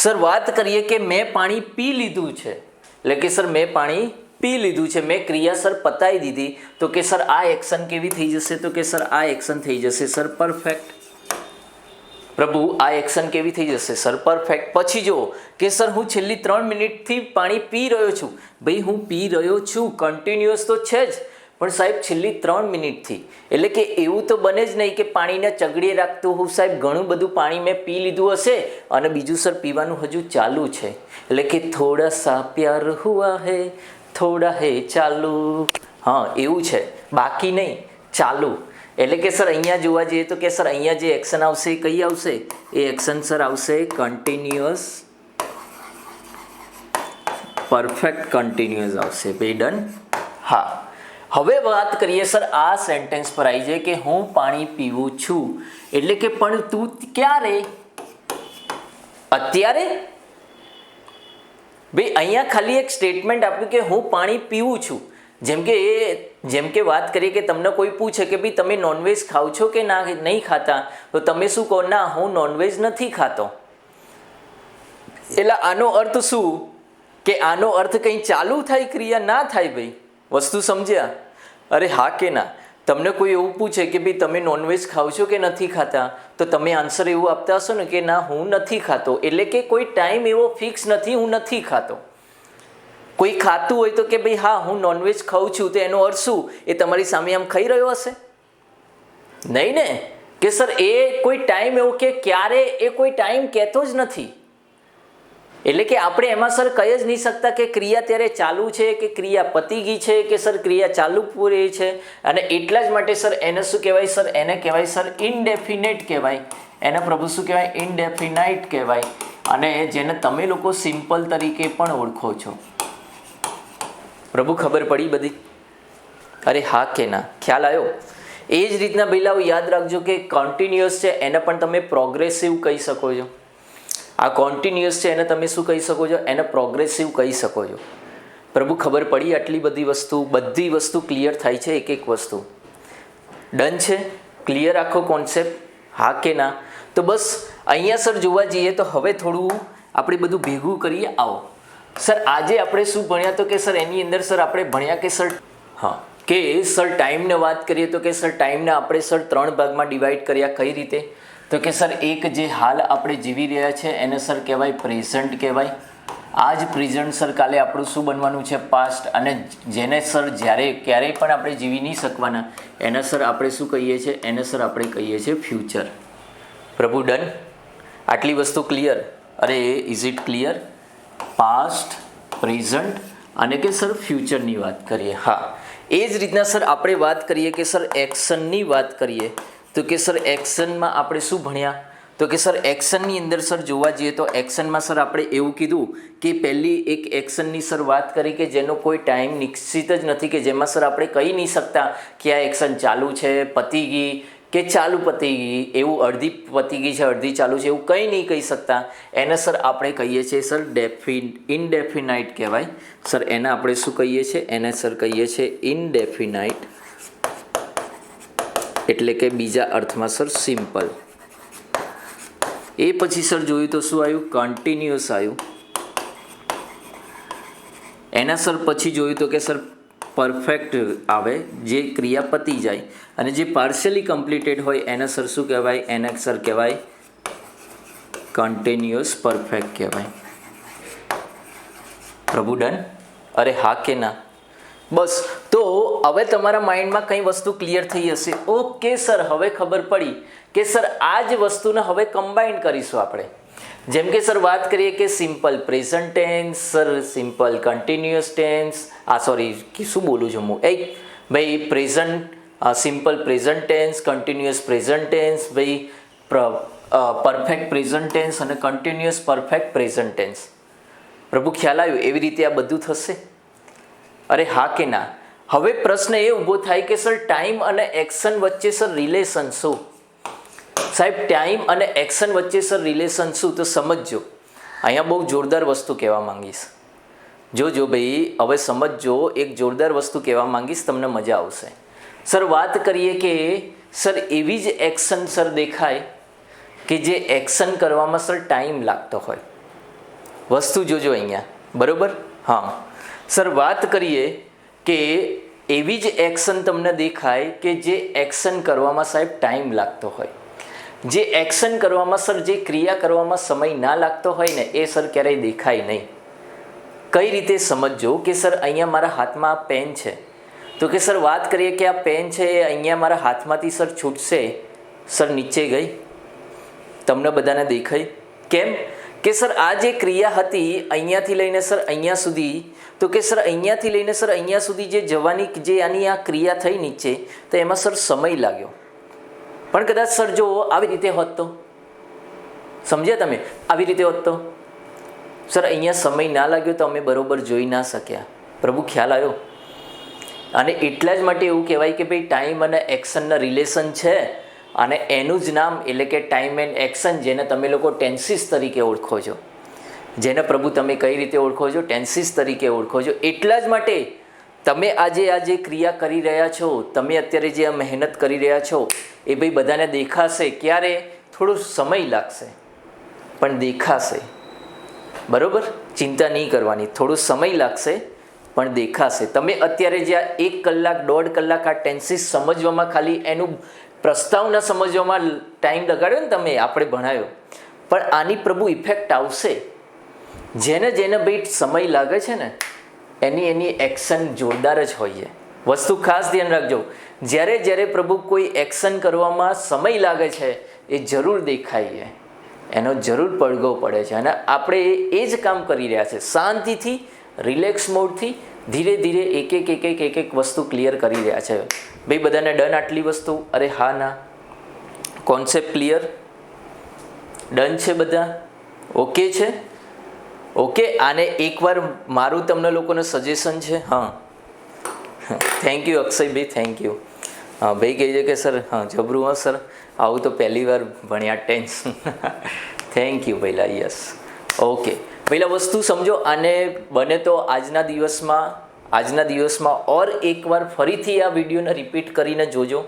સર વાત કરીએ કે મેં પાણી પી લીધું છે, એટલે કે સર મેં પાણી પી લીધું છે, મેં ક્રિયા સર પતાવી દીધી, તો કે સર આ એક્શન કેવી થઈ જશે? તો કે સર આ એક્શન થઈ જશે સર પરફેક્ટ. પ્રભુ આ એક્શન કેવી થઈ જશે સર? પરફેક્ટ. પછી જુઓ કે સર હું છેલ્લી 3 મિનિટથી પાણી પી રહ્યો છું. ભાઈ હું પી રહ્યો છું, કન્ટિન્યુઅસ તો છે જ, પણ સાહેબ છેલ્લી 3 મિનિટથી, એટલે કે એવું તો બને જ નહીં કે પાણીને ચગડીએ રાખતું હું સાહેબ ઘણું બધું પાણી મેં પી લીધું હશે અને બીજું સર પીવાનું હજુ ચાલુ છે, એટલે કે થોડા સા પ્યાર હુઆ હે થોડા હે ચાલુ. હા એવું છે, બાકી નહીં, ચાલુ. એટલે કે સર અહીંયા જોવા જઈએ તો કે સર અહીંયા જે એક્શન આવશે એ કઈ આવશે? એ એક્શન સર આવશે કન્ટિન્યુઅસ, પરફેક્ટ કન્ટિન્યુઅસ આવશે. ભાઈ ડન? હા. હવે વાત કરીએ સર આ સેન્ટેન્સ પર આવી જાય કે હું પાણી પીવું છું, એટલે કે પણ તું ક્યારે? અત્યારે? ભાઈ અહીંયા ખાલી એક સ્ટેટમેન્ટ આપ્યું કે હું પાણી પીવું છું. જેમ કે વાત કરીએ કે તમને કોઈ પૂછે કે ભાઈ તમે નોનવેજ ખાવ છો કે ના નહીં ખાતા, તો તમે શું કહો? ના હું નોનવેજ નથી ખાતો. એટલે આનો અર્થ શું કે આનો અર્થ કંઈ ચાલુ થાય ક્રિયા ના થાય. ભાઈ વસ્તુ સમજ્યા? અરે હા કે ના? તમને કોઈ એવું પૂછે કે ભાઈ તમે નોનવેજ ખાવ છો કે નથી ખાતા, તો તમે આન્સર એવું આપતા હશો ને કે ના હું નથી ખાતો, એટલે કે કોઈ ટાઈમ એવો ફિક્સ નથી હું નથી ખાતો. કોઈ ખાતું હોય તો કે ભાઈ હા હું નોનવેજ ખાઉં છું, તો એનો અર્થ શું? એ તમારી સામે આમ ખાઈ રહ્યો હશે? નહીં ને? કે સર એ કોઈ ટાઈમ એવો કે ક્યારે, એ કોઈ ટાઈમ કહેતો જ નથી. એટલે કે આપણે એમાં સર કહી જ નહીં શકતા કે ક્રિયા ત્યારે ચાલુ છે કે ક્રિયા પતી ગઈ છે કે સર ક્રિયા ચાલુ પૂરી છે. અને એટલા જ માટે સર એને શું કહેવાય સર? એને કહેવાય સર ઇનડેફિનેટ કહેવાય. એને પ્રભુ શું કહેવાય? ઇનડેફિનાઇટ કહેવાય. અને જેને તમે લોકો સિમ્પલ તરીકે પણ ઓળખો છો. પ્રભુ ખબર પડી બધી? અરે હા કે ના? ખ્યાલ આવ્યો? એ જ રીતના ભઈલાઓ યાદ રાખજો કે કન્ટિન્યુઅસ છે એને પણ તમે પ્રોગ્રેસિવ કહી શકો છો. આ કોન્ટિન્યુઅસ છે એને તમે શું કહી શકો છો? એને પ્રોગ્રેસિવ કહી શકો છો. પ્રભુ ખબર પડી આટલી બધી વસ્તુ ક્લિયર થાય છે? એક એક વસ્તુ ડન છે? ક્લિયર આખો કોન્સેપ્ટ? હા કે ના? તો બસ અહીંયા સર જોવા જઈએ તો હવે થોડું આપણે બધું ભેગું કરીએ. આવો સર આજે આપણે શું ભણ્યા? તો કે સર એની અંદર સર આપણે ભણ્યા કે સર હા કે સર ટાઈમને વાત કરીએ તો કે સર ટાઈમને આપણે સર 3 ભાગમાં ડિવાઈડ કર્યા. કઈ રીતે? તો કે સર એક જે હાલ આપણે જીવી રહ્યા છે એને સર કહેવાય પ્રેઝન્ટ કહેવાય. આ જ પ્રેઝન્ટ સર કાલે આપણું શું બનવાનું છે? પાસ્ટ. અને જેને સર જ્યારે ક્યારેય પણ આપણે જીવી નહીં શકવાના એને સર આપણે શું કહીએ છીએ? એને સર આપણે કહીએ છીએ ફ્યુચર. પ્રભુ ડન? આટલી વસ્તુ ક્લિયર? અરે is it clear? Past, present અને કે સર ફ્યુચરની વાત કરીએ. હા, એ જ રીતના સર આપણે વાત કરીએ કે સર એક્શનની વાત કરીએ તો કે સર એક્શનમાં આપણે શું ભણ્યા? તો કે સર એક્શનની અંદર સર જોવા જઈએ તો એક્શનમાં સર આપણે એવું કીધું કે પહેલી એક એક્શનની સર વાત કરી કે જેનો કોઈ ટાઈમ નિશ્ચિત જ નથી, કે જેમાં સર આપણે કહી નહીં શકતા કે આ એક્શન ચાલુ છે, પતી ગઈ કે ચાલુ પતી ગઈ, એવું અડધી પતી ગઈ છે અડધી ચાલુ છે એવું કંઈ નહીં કહી શકતા. એને સર આપણે કહીએ છીએ સર ઇનડેફિનાઇટ કહેવાય. સર એને આપણે શું કહીએ છીએ? એને સર કહીએ છીએ ઇનડેફિનાઇટ, એટલે કે બીજા અર્થમાં સર સિમ્પલ. એ પછી સર જોયું તો શું આવ્યું? કન્ટિન્યુઅસ આવ્યું. એના સર પછી જોયું તો કે સર પરફેક્ટ આવે, જે ક્રિયા પતી જાય. અને જે પાર્શિયલી કમ્પ્લીટેડ હોય એને સર શું કહેવાય? એને સર કહેવાય કન્ટિન્યુઅસ પરફેક્ટ કહેવાય. પ્રભુ ડન? અરે હા કે ના? બસ. તો હવે તમારા માઇન્ડમાં કઈ વસ્તુ ક્લિયર થઈ હશે. ઓકે સર, હવે ખબર પડી કે સર આ જ વસ્તુને હવે કમ્બાઈન કરીશું આપણે. જેમ કે સર વાત કરીએ કે simple present tense, sir simple continuous tense, શું બોલું છું હું? ભાઈ present, simple present tense, continuous present tense, ભાઈ પરફેક્ટ પ્રેઝન્ટ ટેન્સ અને કન્ટિન્યુઅસ પરફેક્ટ પ્રેઝન્ટ ટેન્સ. પ્રભુ ખ્યાલ આવ્યો? એવી રીતે આ બધું થશે. અરે હા કે ના? હવે પ્રશ્ન એ ઊભો થાય કે સર ટાઈમ અને એક્શન વચ્ચે સર રિલેશન શું? સાહેબ ટાઈમ અને એક્શન વચ્ચે સર રિલેશન શું? તો સમજજો, અહીંયા બહુ જોરદાર વસ્તુ કહેવા માંગીશ. જોજો ભાઈ, હવે સમજજો, એક જોરદાર વસ્તુ કહેવા માંગીશ, તમને મજા આવશે. સર વાત કરીએ કે સર એવી જ એક્શન સર દેખાય કે જે એક્શન કરવામાં સર ટાઈમ લાગતો હોય. વસ્તુ જોજો અહીંયા, બરાબર? હા સર, વાત કરીએ કે એવી જ એક્શન તમને દેખાય કે જે એક્શન કરવામાં સાહેબ ટાઈમ લાગતો હોય. જે એક્શન કરવામાં સર, જે ક્રિયા કરવામાં સમય ના લાગતો હોય ને એ સર ક્યારેય દેખાય નહીં. કઈ રીતે સમજજો કે સર અહીંયા મારા હાથમાં આ પેન છે, તો કે સર વાત કરીએ કે આ પેન છે એ અહીંયા મારા હાથમાંથી સર છૂટશે, સર નીચે ગઈ, તમને બધાને દેખાય. કેમ કે સર આ જે ક્રિયા હતી અહીંયાથી લઈને સર અહીંયા સુધી, તો કે સર અહીંયાથી લઈને સર અહીંયા સુધી જે જવાની જે આની આ ક્રિયા થઈ નીચે, તો એમાં સર સમય લાગ્યો. પણ કદાચ સર જો આવી રીતે હોત તો, સમજ્યા તમે? આવી રીતે હોત તો સર અહીંયા સમય ના લાગ્યો તો અમે બરોબર જોઈ ના શક્યા. પ્રભુ ખ્યાલ આવ્યો? અને એટલા જ માટે એવું કહેવાય કે ભાઈ ટાઈમ અને એક્શનના રિલેશન છે, અને એનું જ નામ એટલે કે ટાઈમ એન્ડ એક્શન, જેને તમે લોકો ટેન્સીસ તરીકે ઓળખો છો, જેને પ્રભુ તમે કઈ રીતે ઓળખો છો? ટેન્સીસ તરીકે ઓળખો છો. એટલા જ માટે તમે આજે આ જે ક્રિયા કરી રહ્યા છો, તમે અત્યારે જે આ મહેનત કરી રહ્યા છો, એ ભાઈ બધાને દેખાશે. ક્યારે? થોડો સમય લાગશે પણ દેખાશે. બરાબર? ચિંતા નહીં કરવાની, થોડો સમય લાગશે પણ દેખાશે. તમે અત્યારે જે આ 1 કલાક 1.5 કલાક આ ટેન્સીસ સમજવામાં, ખાલી એનું પ્રસ્તાવના સમજવામાં ટાઈમ લગાડ્યો ને તમે, આપણે ભણાયો, પણ આની પ્રભુ ઇફેક્ટ આવશે. જેને ભાઈ સમય લાગે છે ને એની એક્શન જોરદાર જ હોય છે. વસ્તુ ખાસ ધ્યાન રાખજો, જ્યારે પ્રભુ કોઈ એક્શન કરવામાં સમય લાગે છે એ જરૂર દેખાય છે, એનો જરૂર પડઘો પડે છે. અને આપણે એ જ કામ કરી રહ્યા છે, શાંતિથી, રિલેક્સ મોડથી, ધીરે ધીરે એક વસ્તુ ક્લિયર કરી રહ્યા છે. ભાઈ બધાને ડન આટલી વસ્તુ? અરે હા ના? Concept clear? ડન છે બધા? ઓકે છે? ઓકે. આને એકવાર મારું તમને લોકોને સજેશન છે. હા, thank you Akshaybhai, thank you. હા ભાઈ કહે છે કે સર હા જબરું, હા સર આવું તો પહેલી વાર ભણ્યા ટેન્સ. થેન્ક યુ પહેલા. Yes, okay. પહેલાં વસ્તુ સમજો, આને બને તો આજના દિવસમાં ઓર એકવાર ફરીથી આ વિડીયોને રિપીટ કરીને જોજો,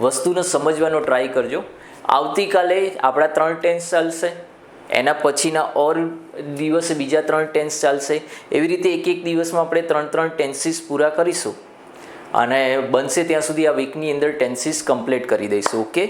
વસ્તુને સમજવાનો ટ્રાય કરજો. આવતીકાલે આપણા 3 ટેન્સ ચાલશે, એના પછીના ઓર દિવસે બીજા 3 ટેન્સ ચાલશે. એવી રીતે એક દિવસમાં આપણે 3 ટેન્સીસ પૂરા કરીશું, અને બનશે ત્યાં સુધી આ વીકની અંદર ટેન્સીસ કમ્પ્લીટ કરી દઈશું. ઓકે.